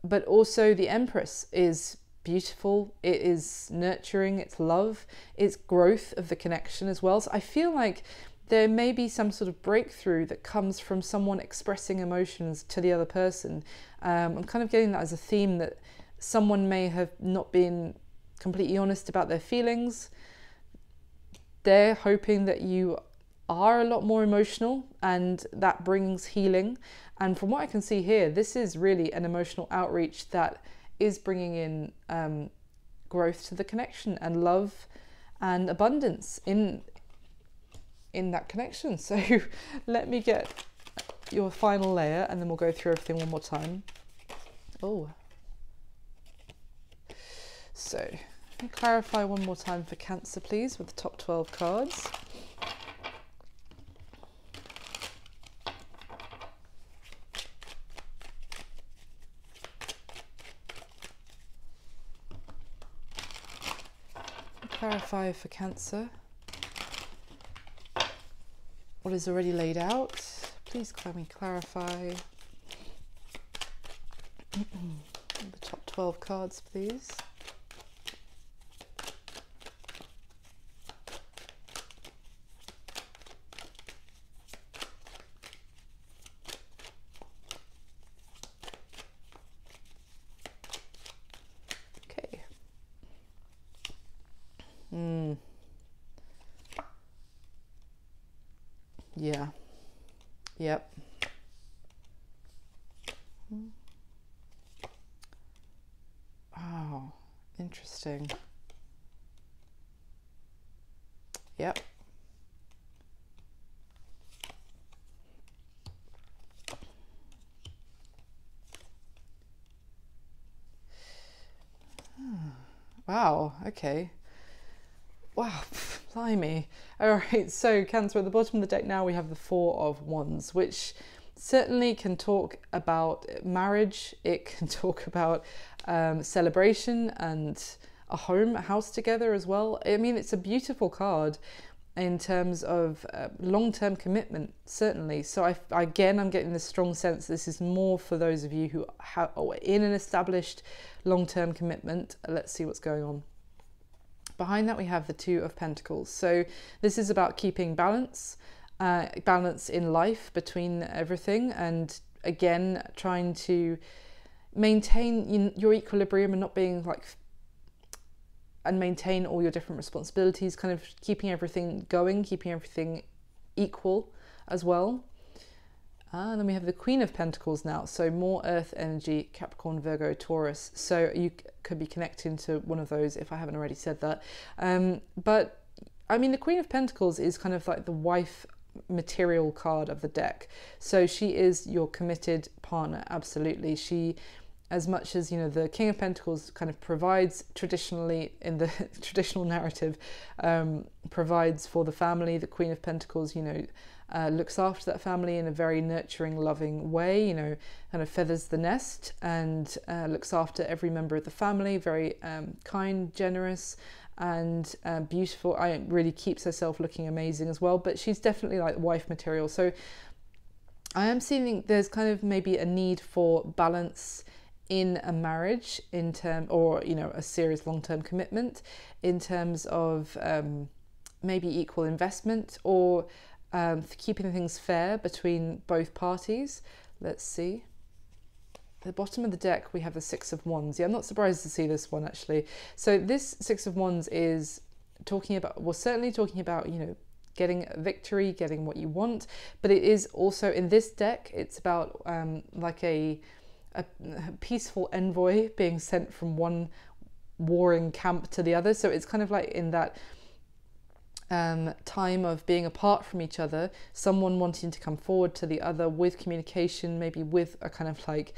But also the Empress is beautiful, it is nurturing, it's love, it's growth of the connection as well. So I feel like there may be some sort of breakthrough that comes from someone expressing emotions to the other person. I'm kind of getting that as a theme, that someone may have not been completely honest about their feelings. They're hoping that you are a lot more emotional, and that brings healing. And from what I can see here, this is really an emotional outreach that is bringing in growth to the connection and love and abundance in that connection. So let me get your final layer and then we'll go through everything one more time. Oh, so let me clarify one more time for Cancer, please, with the top 12 cards. Clarify for Cancer what is already laid out. Please let me clarify the top 12 cards, please. Yeah. Yep. Oh, interesting. Yep. Wow, okay. Wow, blimey. All right, so Cancer, at the bottom of the deck now we have the Four of Wands, which certainly can talk about marriage. It can talk about celebration and a home, a house together as well. I mean, it's a beautiful card in terms of long-term commitment, certainly. So again, I'm getting this strong sense this is more for those of you who are in an established long-term commitment. Let's see what's going on. Behind that we have the Two of Pentacles. So this is about keeping balance in life between everything, and again trying to maintain your equilibrium and not being like, and maintain all your different responsibilities, kind of keeping everything going, keeping everything equal as well. And then we have the Queen of Pentacles now, so more earth energy, Capricorn, Virgo, Taurus. So you could be connecting to one of those if I haven't already said that. But I mean, the Queen of Pentacles is kind of like the wife material card of the deck. So she is your committed partner, absolutely. She, as much as, you know, the King of Pentacles kind of provides traditionally in the traditional narrative, provides for the family, the Queen of Pentacles, you know, looks after that family in a very nurturing, loving way, you know, kind of feathers the nest and looks after every member of the family, very kind, generous and beautiful. Really keeps herself looking amazing as well, but she's definitely like wife material. So I am seeing there's kind of maybe a need for balance in a marriage in term, or, you know, a serious long-term commitment in terms of maybe equal investment, or keeping things fair between both parties. Let's see. At the bottom of the deck we have the Six of Wands. Yeah, I'm not surprised to see this one actually. So this Six of Wands is talking about, well, certainly talking about, you know, getting a victory, getting what you want, but it is also in this deck, it's about like a peaceful envoy being sent from one warring camp to the other. So it's kind of like in that time of being apart from each other, someone wanting to come forward to the other with communication, maybe with a kind of like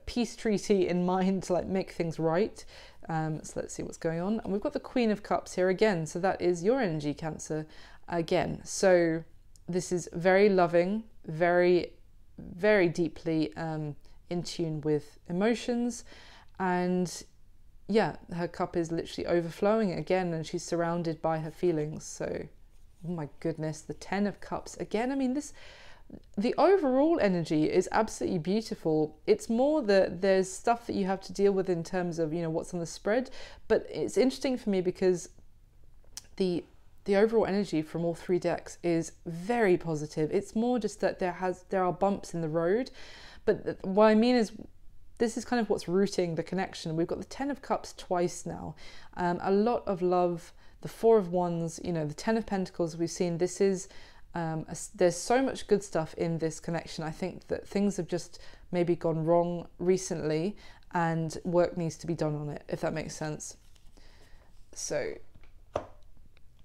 peace treaty in mind to like make things right. So let's see what's going on. And we've got the Queen of Cups here again. So that is your energy, Cancer, again. So this is very loving, very, very deeply in tune with emotions, and yeah, her cup is literally overflowing again, and she's surrounded by her feelings. So, oh my goodness, the Ten of Cups again. I mean, the overall energy is absolutely beautiful. It's more that there's stuff that you have to deal with in terms of, you know, what's on the spread. But it's interesting for me because the overall energy from all three decks is very positive. It's more just that there are bumps in the road. But what I mean is, this is kind of what's rooting the connection. We've got the Ten of Cups twice now. A lot of love, the Four of Wands, you know, the Ten of Pentacles we've seen. This is, there's so much good stuff in this connection. I think that things have just maybe gone wrong recently and work needs to be done on it, if that makes sense. So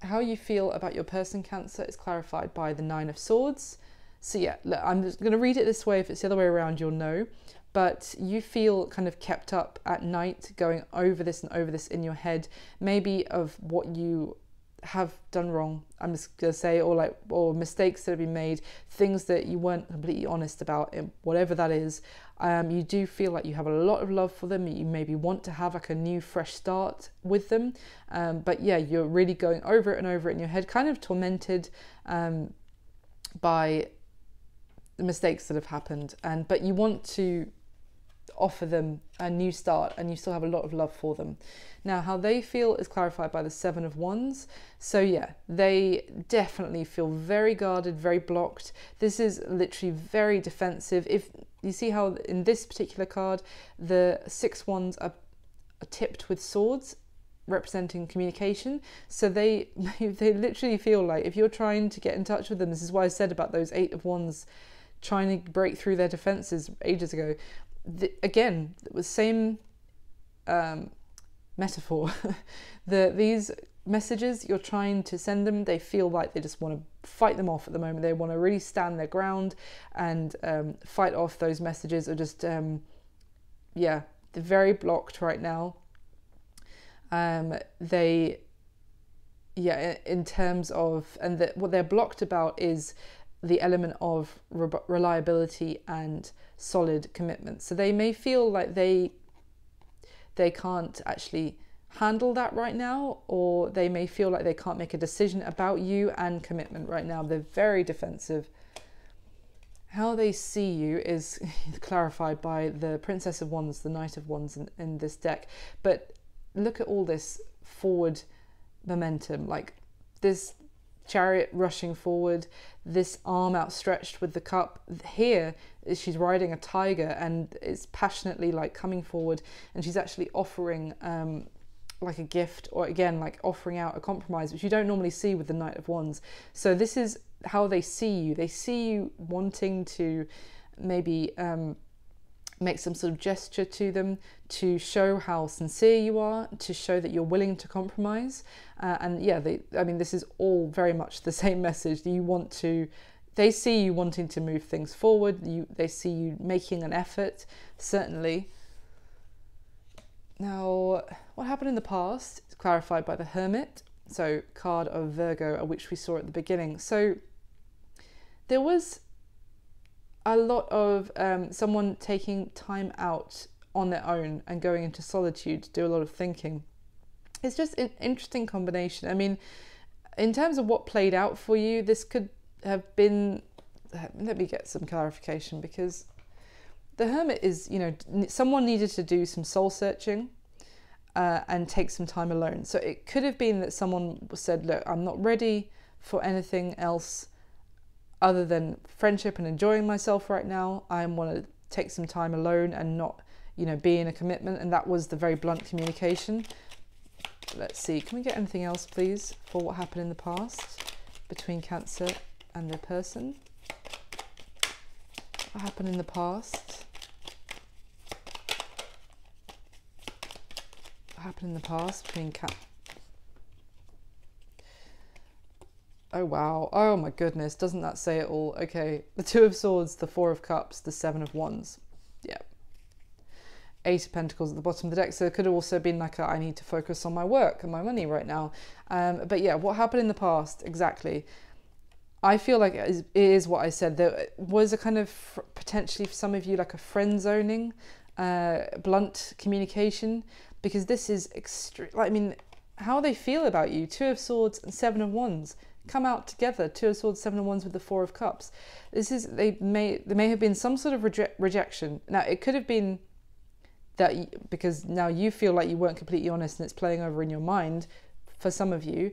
how you feel about your person, Cancer, is clarified by the Nine of Swords. So yeah, look, I'm just going to read it this way. If it's the other way around, you'll know. But you feel kind of kept up at night, going over this and over this in your head, maybe of what you have done wrong, I'm just going to say, or mistakes that have been made, things that you weren't completely honest about, whatever that is. You do feel like you have a lot of love for them. You maybe want to have like a new fresh start with them. But yeah, you're really going over it and over it in your head, kind of tormented by the mistakes that have happened. But you want to offer them a new start, and you still have a lot of love for them. Now, how they feel is clarified by the Seven of Wands. So yeah, they definitely feel very guarded, very blocked. This is literally very defensive. If you see how in this particular card, the Six Wands are tipped with swords, representing communication. So they literally feel like if you're trying to get in touch with them, this is why I said about those Eight of Wands trying to break through their defenses ages ago. Again, the same metaphor. These messages you're trying to send them, they feel like they just want to fight them off at the moment. They want to really stand their ground and fight off those messages, or just yeah, they're very blocked right now. They, yeah, in terms of, and what they're blocked about is the element of reliability and solid commitment. So they may feel like they can't actually handle that right now, or they may feel like they can't make a decision about you and commitment right now. They're very defensive. How they see you is clarified by the Princess of Wands, the Knight of Wands in this deck. But look at all this forward momentum, like this Chariot rushing forward, this arm outstretched with the cup. Here she's riding a tiger and it's passionately like coming forward, and she's actually offering like a gift, or again like offering out a compromise, which you don't normally see with the Knight of Wands. So this is how they see you. They see you wanting to maybe make some sort of gesture to them to show how sincere you are, to show that you're willing to compromise. And yeah, I mean, this is all very much the same message. They see you wanting to move things forward. They see you making an effort, certainly. Now, what happened in the past is clarified by the Hermit. So card of Virgo, which we saw at the beginning. So there was a lot of someone taking time out on their own and going into solitude to do a lot of thinking. It's just an interesting combination. I mean, in terms of what played out for you, this could have been, let me get some clarification, because the Hermit is, you know, someone needed to do some soul searching and take some time alone. So it could have been that someone said, look, I'm not ready for anything else other than friendship and enjoying myself right now. I want to take some time alone and not, you know, be in a commitment. And that was the very blunt communication. Let's see, can we get anything else, please, for what happened in the past between Cancer and their person? What happened in the past? What happened in the past between Oh wow, oh my goodness, doesn't that say it all? Okay, the Two of Swords, the Four of Cups, the Seven of Wands. Yeah. Eight of Pentacles at the bottom of the deck. So it could have also been like I need to focus on my work and my money right now. But yeah, what happened in the past, exactly. I feel like it is what I said. There was a kind of potentially for some of you like a friend zoning, blunt communication, because this is extreme. Like, I mean, how they feel about you, Two of Swords and Seven of Wands come out together. Two of Swords, Seven of Wands with the Four of Cups. This is, there may have been some sort of rejection. Now it could have been that because now you feel like you weren't completely honest and it's playing over in your mind for some of you.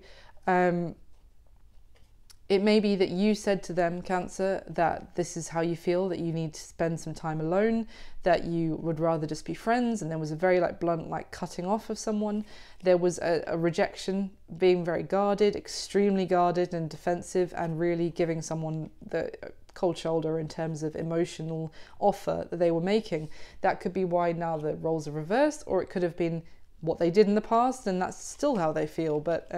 It may be that you said to them, Cancer, that this is how you feel, that you need to spend some time alone, that you would rather just be friends, and there was a very like blunt like cutting off of someone. There was a rejection, being very guarded, extremely guarded and defensive, and really giving someone the cold shoulder in terms of emotional offer that they were making. That could be why now the roles are reversed, or it could have been what they did in the past and that's still how they feel. But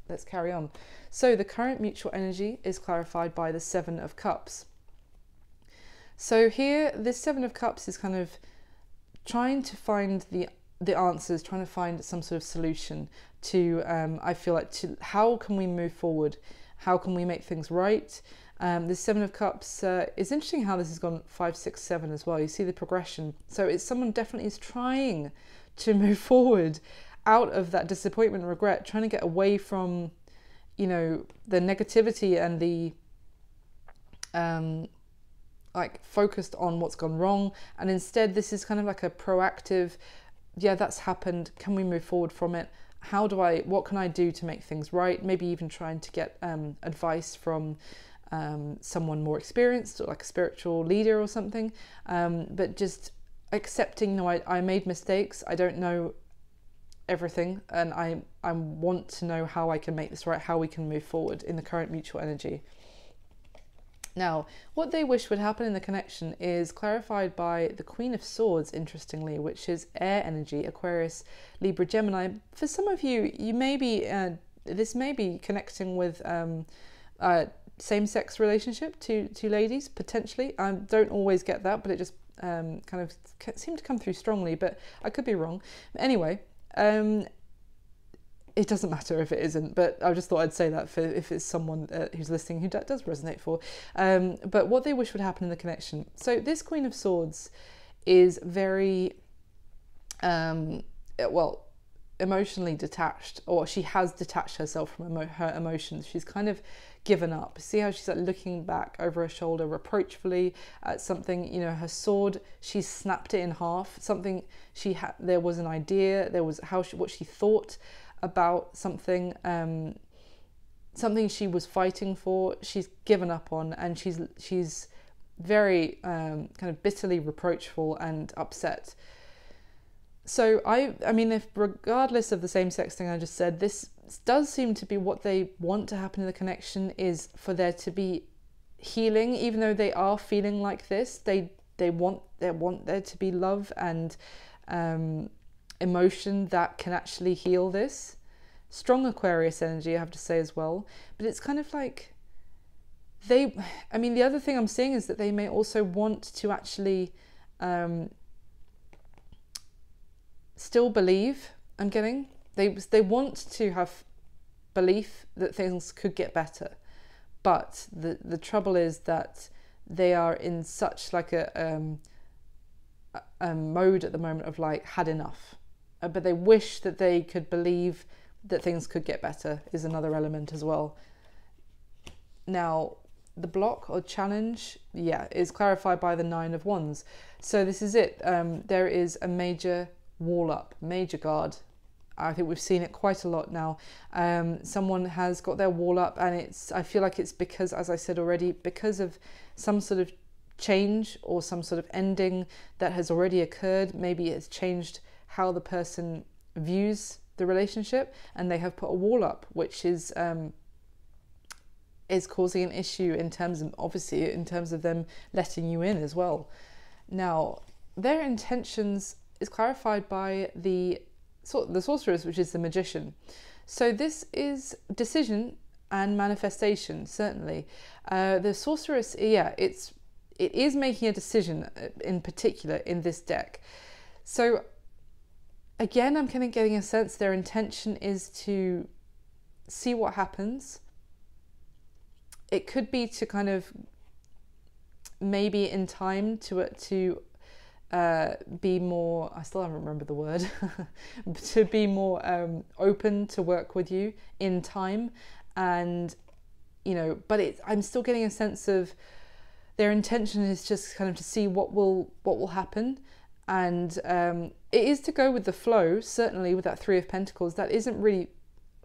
let's carry on. So the current mutual energy is clarified by the Seven of Cups. So here, this Seven of Cups is kind of trying to find the answers, trying to find some sort of solution to, I feel like, to how can we move forward? How can we make things right? This Seven of Cups, it's interesting how this has gone 5, 6, 7 as well. You see the progression. So it's someone definitely is trying to move forward out of that disappointment and regret, trying to get away from, you know, the negativity and the like focused on what's gone wrong, and instead this is kind of like a proactive, yeah, that's happened, can we move forward from it? What can I do to make things right? Maybe even trying to get advice from someone more experienced, or like a spiritual leader or something, but just accepting, no, I made mistakes, I don't know everything, and I want to know how I can make this right, how we can move forward in the current mutual energy. Now, what they wish would happen in the connection is clarified by the Queen of Swords, interestingly, which is air energy, Aquarius, Libra, Gemini. For some of you, you may be, this may be connecting with same-sex relationship, two ladies, potentially. I don't always get that, but it just kind of seemed to come through strongly, but I could be wrong. Anyway, it doesn't matter if it isn't, but I just thought I'd say that for if it's someone who's listening who does resonate for. But what they wish would happen in the connection. So this Queen of Swords is very, well, emotionally detached, or she has detached herself from her emotions. She's kind of given up. See how she's like looking back over her shoulder reproachfully at something, you know, her sword, she snapped it in half. Something she had, there was an idea, there was what she thought about something, something she was fighting for, she's given up on, and she's very kind of bitterly reproachful and upset. So I mean, if regardless of the same-sex thing I just said, this does seem to be what they want to happen in the connection, is for there to be healing. Even though they are feeling like this, they want there to be love and emotion that can actually heal this. Strong Aquarius energy, I have to say as well. But it's kind of like I mean, the other thing I'm seeing is that they may also want to actually still believe. I'm getting they want to have belief that things could get better, but the trouble is that they are in such like a mode at the moment of like had enough, but they wish that they could believe that things could get better is another element as well. Now the block or challenge, yeah, is clarified by the 9 of Wands. So this is it. There is a major wall up, major guard. I think we've seen it quite a lot now. Someone has got their wall up, and I feel like it's because, as I said already, because of some sort of change or some sort of ending that has already occurred. Maybe it's changed how the person views the relationship, and they have put a wall up, which is causing an issue in terms of, obviously, in terms of them letting you in as well. Now, their intentions is clarified by the sorceress, which is the magician. So this is decision and manifestation, certainly. The sorceress, yeah, it is making a decision in particular in this deck. So again, I'm kind of getting a sense their intention is to see what happens. It could be to kind of maybe in time to be more, I still haven't remembered the word, to be more open to work with you in time. And, you know, but I'm still getting a sense of their intention is just kind of to see what will happen. And it is to go with the flow, certainly with that 3 of Pentacles. That isn't really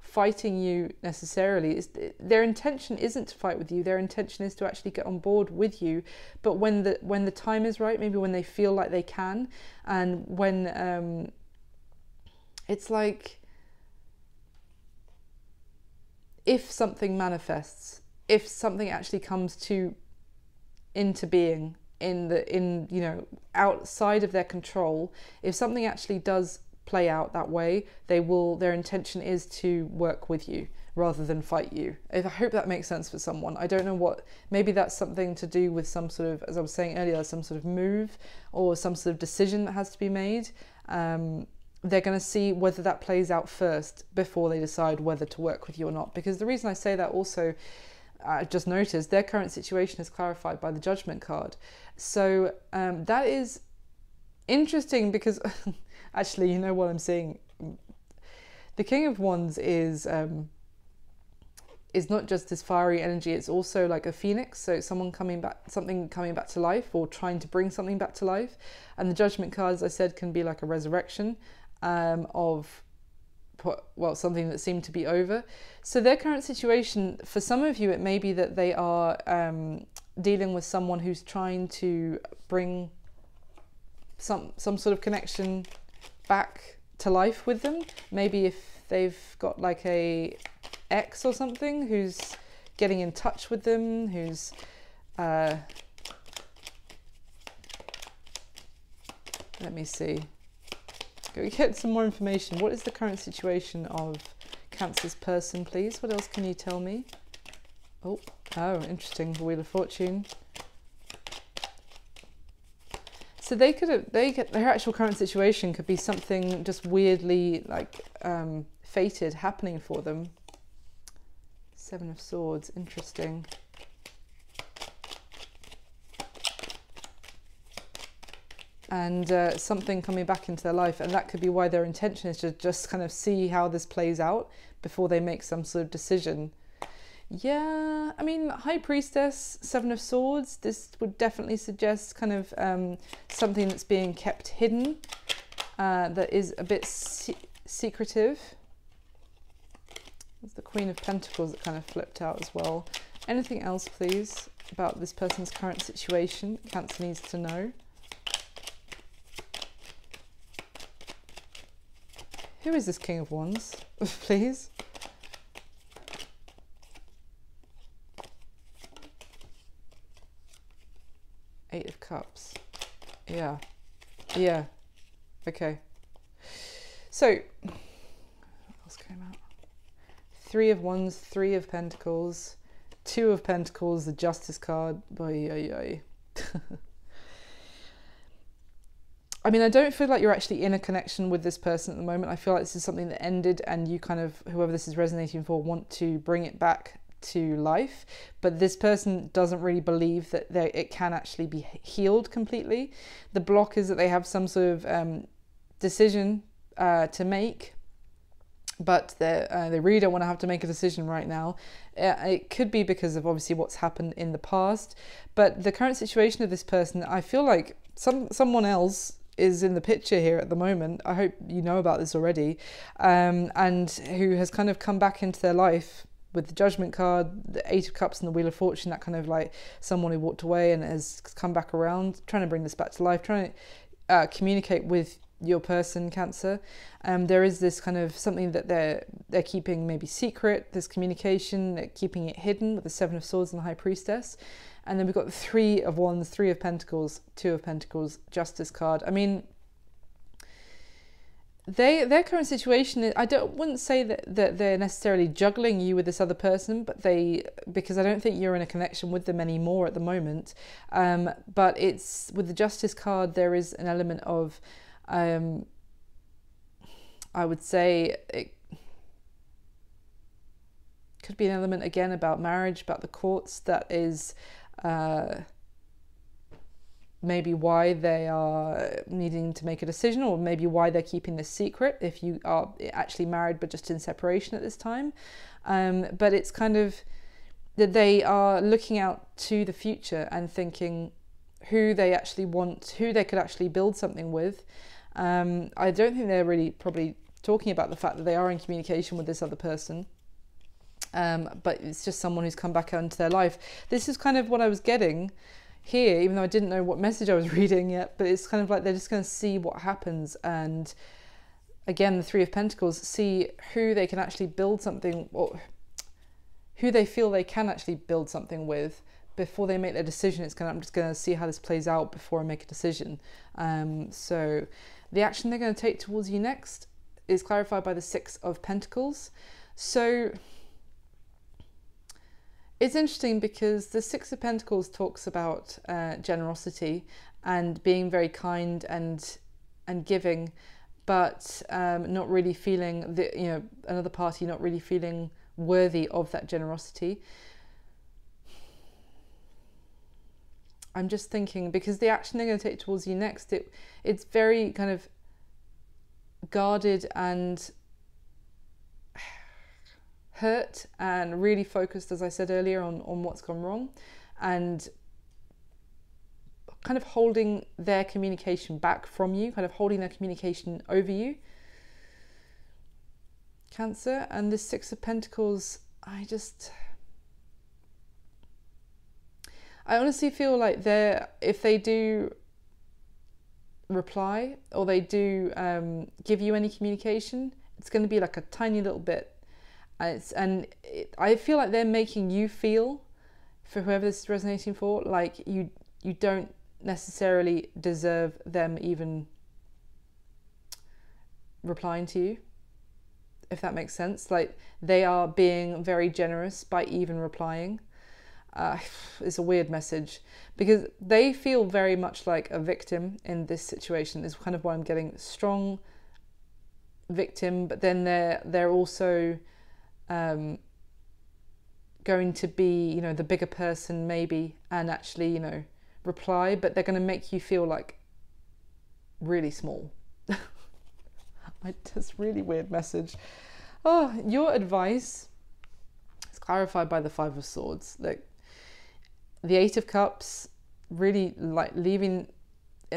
fighting you necessarily. Their intention isn't to fight with you. Their intention is to actually get on board with you. But when the time is right, maybe when they feel like they can, and when it's like if something manifests, if something actually comes into being in you know, outside of their control, if something actually does play out that way, their intention is to work with you rather than fight you. I hope that makes sense for someone. I don't know what, maybe that's something to do with some sort of, as I was saying earlier, some sort of move or some sort of decision that has to be made. They're going to see whether that plays out first before they decide whether to work with you or not. Because the reason I say that also, I just noticed their current situation is clarified by the Judgment card. So that is interesting because actually, you know what I'm seeing? The King of Wands is not just this fiery energy, it's also like a phoenix. So something coming back to life, or trying to bring something back to life. And the Judgment card, as I said, can be like a resurrection of, well, something that seemed to be over. So their current situation, for some of you, it may be that they are dealing with someone who's trying to bring some sort of connection back to life with them. Maybe if they've got like a ex or something who's getting in touch with them, who's let me see. Go get some more information. What is the current situation of Cancer's person, please? What else can you tell me? Oh, interesting. The Wheel of Fortune. So their actual current situation could be something just weirdly like fated happening for them. Seven of Swords, interesting. And something coming back into their life, and that could be why their intention is to just kind of see how this plays out before they make some sort of decision. Yeah, I mean, High Priestess, Seven of Swords, this would definitely suggest kind of something that's being kept hidden, that is a bit secretive. There's the Queen of Pentacles that kind of flipped out as well. Anything else, please, about this person's current situation Cancer needs to know? Who is this King of Wands, please? Eight of Cups. Yeah. Yeah. Okay. So, what else came out? Three of Wands, Three of Pentacles, Two of Pentacles, the Justice card. Boy, oy, oy. I mean, I don't feel like you're actually in a connection with this person at the moment. I feel like this is something that ended and you kind of, whoever this is resonating for, want to bring it back to life. But this person doesn't really believe that it can actually be healed completely. The block is that they have some sort of decision to make, but they really don't want to have to make a decision right now. It could be because of obviously what's happened in the past. But the current situation of this person, I feel like someone else is in the picture here at the moment. I hope you know about this already, and who has kind of come back into their life with the Judgment card, the Eight of Cups and the Wheel of Fortune, that kind of like someone who walked away and has come back around, trying to bring this back to life, trying to communicate with your person, Cancer. There is this kind of something that they're keeping maybe secret, this communication, they're keeping it hidden with the Seven of Swords and the High Priestess. And then we've got the Three of Wands, Three of Pentacles, Two of Pentacles, Justice card. I mean, their current situation, wouldn't say that they're necessarily juggling you with this other person, but because I don't think you're in a connection with them anymore at the moment. But it's with the Justice card, there is an element of, I would say it could be an element again about marriage, about the courts, that is maybe why they are needing to make a decision, or maybe why they're keeping this secret if you are actually married but just in separation at this time. But it's kind of that they are looking out to the future and thinking who they actually want, who they could actually build something with. I don't think they're really probably talking about the fact that they are in communication with this other person. But it's just someone who's come back into their life. This is kind of what I was getting here, even though I didn't know what message I was reading yet, but it's kind of like they're just going to see what happens. And again, the Three of Pentacles, see who they can actually build something, or who they feel they can actually build something with before they make their decision. I'm just going to see how this plays out before I make a decision. So the action they're going to take towards you next is clarified by the Six of Pentacles. So it's interesting because the Six of Pentacles talks about generosity and being very kind and giving, but not really feeling another party not really feeling worthy of that generosity. I'm just thinking, because the action they're going to take towards you next, it's very kind of guarded and hurt and really focused, as I said earlier, on what's gone wrong, and kind of holding their communication back from you, kind of holding their communication over you, Cancer. And this Six of Pentacles, I honestly feel like if they do reply, or they do give you any communication, it's going to be like a tiny little bit. I feel like they're making you feel, for whoever this is resonating for, like you don't necessarily deserve them even replying to you, if that makes sense. Like they are being very generous by even replying. It's a weird message because they feel very much like a victim in this situation is kind of what I'm getting. Strong victim, but then they're also going to be, you know, the bigger person maybe, and actually, you know, reply, but they're going to make you feel like really small. Just really weird message. Oh, your advice is clarified by the Five of Swords. Like the Eight of Cups, really like leaving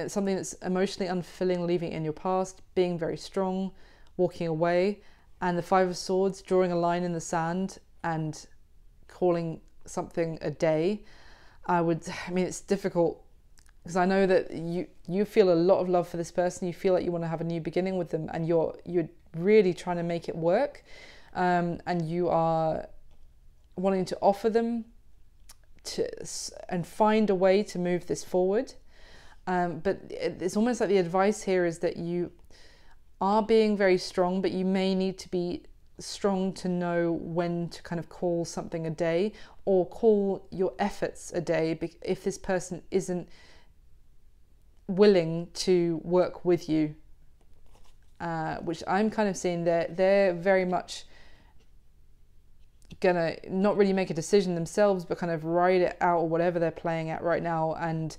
something that's emotionally unfulfilling, leaving it in your past, being very strong, walking away, and the Five of Swords, drawing a line in the sand and calling something a day. I mean, it's difficult because I know that you feel a lot of love for this person. You feel like you want to have a new beginning with them, and you're really trying to make it work, and you are wanting to offer them and find a way to move this forward. But it's almost like the advice here is that you are being very strong, but you may need to be strong to know when to kind of call something a day, or call your efforts a day if this person isn't willing to work with you, which I'm kind of seeing they're very much gonna not really make a decision themselves, but kind of ride it out or whatever they're playing at right now, and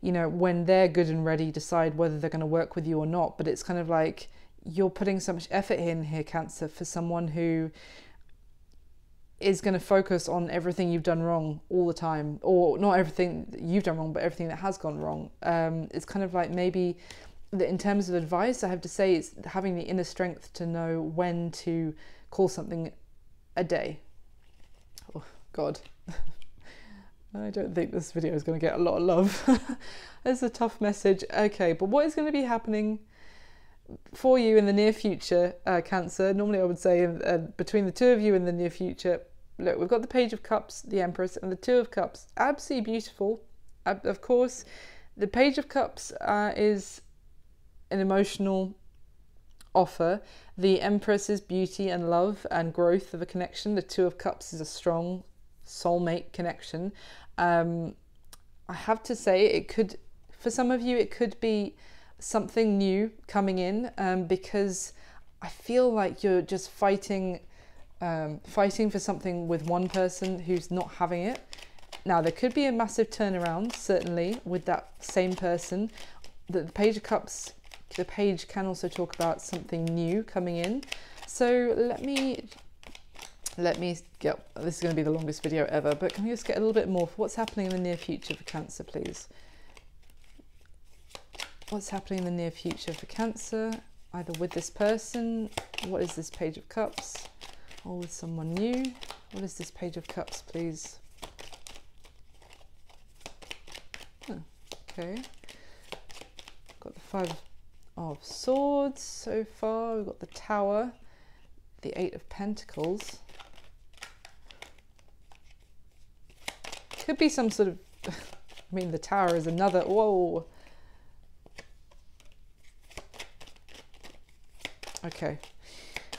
you know, when they're good and ready, decide whether they're going to work with you or not. But it's kind of like you're putting so much effort in here, Cancer, for someone who is going to focus on everything you've done wrong all the time, or not everything that you've done wrong, but everything that has gone wrong. It's kind of like maybe in terms of advice, I have to say it's having the inner strength to know when to call something a day. Oh, God. I don't think this video is going to get a lot of love. It's a tough message. Okay, but what is going to be happening for you in the near future, Cancer? Normally I would say between the two of you in the near future. Look, we've got the Page of Cups, the Empress, and the Two of Cups. Absolutely beautiful. Of course, the Page of Cups is an emotional offer. The Empress is beauty and love and growth of a connection. The Two of Cups is a strong soulmate connection. I have to say, it could, for some of you, it could be something new coming in, because I feel like you're just fighting for something with one person who's not having it. Now, there could be a massive turnaround, certainly, with that same person. The Page of Cups, the page can also talk about something new coming in. So let me get, this is going to be the longest video ever, but can we just get a little bit more for what's happening in the near future for Cancer, please? What's happening in the near future for Cancer, either with this person? What is this Page of Cups? Or with someone new? What is this Page of Cups, please? Oh, okay. Got the Five of Swords so far. We've got the Tower, the Eight of Pentacles. Could be some sort of, I mean, the Tower is another, whoa. Okay.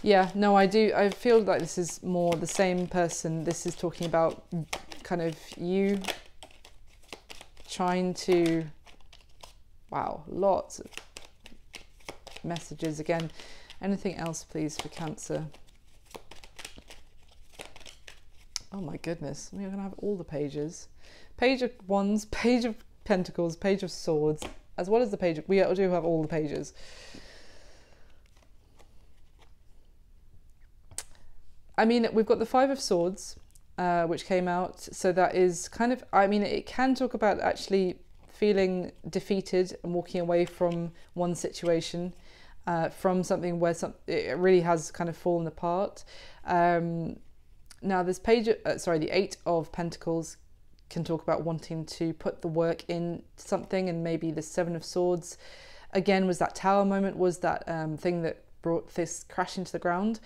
Yeah, no, I feel like this is more the same person. This is talking about kind of you trying to, wow, lots of messages again. Anything else, please, for Cancer? Oh my goodness, we're going to have all the pages. Page of Wands, Page of Pentacles, Page of Swords, as well as the Page of, we do have all the pages. I mean, we've got the Five of Swords, which came out. So that is kind of, I mean, it can talk about actually feeling defeated and walking away from one situation, from something where it really has kind of fallen apart. Now this page, the Eight of Pentacles can talk about wanting to put the work in something, and maybe the Seven of Swords, again, was that Tower moment, was that thing that brought this crash into the ground.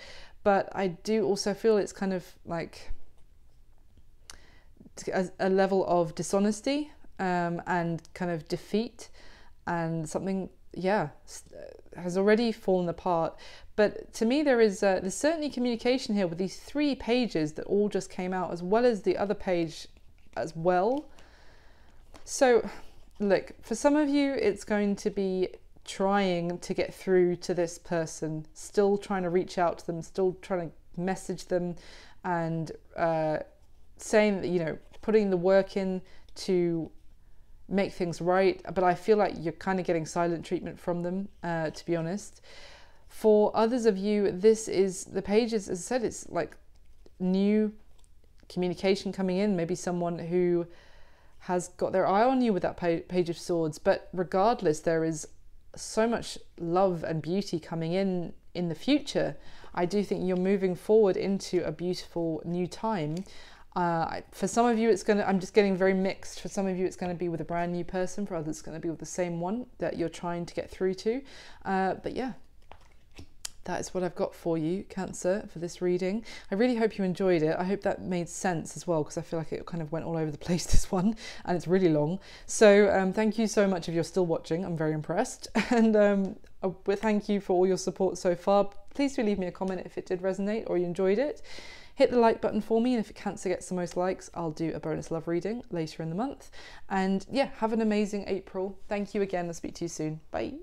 But I do also feel it's kind of like a level of dishonesty and kind of defeat, and something, yeah, has already fallen apart. But to me, there's certainly communication here with these three pages that all just came out, as well as the other page as well. So look, for some of you, it's going to be trying to get through to this person, still trying to reach out to them, still trying to message them, and saying that, you know, putting the work in to make things right. But I feel like you're kind of getting silent treatment from them, to be honest. For others of you, this is the pages, as I said, it's like new communication coming in, maybe someone who has got their eye on you with that page of swords. But regardless, there is so much love and beauty coming in the future. I do think you're moving forward into a beautiful new time. For some of you, it's going to, I'm just getting very mixed. For some of you, it's going to be with a brand new person. For others, it's going to be with the same one that you're trying to get through to. But yeah, that is what I've got for you, Cancer, for this reading. I really hope you enjoyed it. I hope that made sense as well, because I feel like it kind of went all over the place, this one, and it's really long. So thank you so much if you're still watching. I'm very impressed. And thank you for all your support so far. Please do leave me a comment if it did resonate or you enjoyed it. Hit the like button for me, and if Cancer gets the most likes, I'll do a bonus love reading later in the month. And yeah, have an amazing April. Thank you again. I'll speak to you soon. Bye.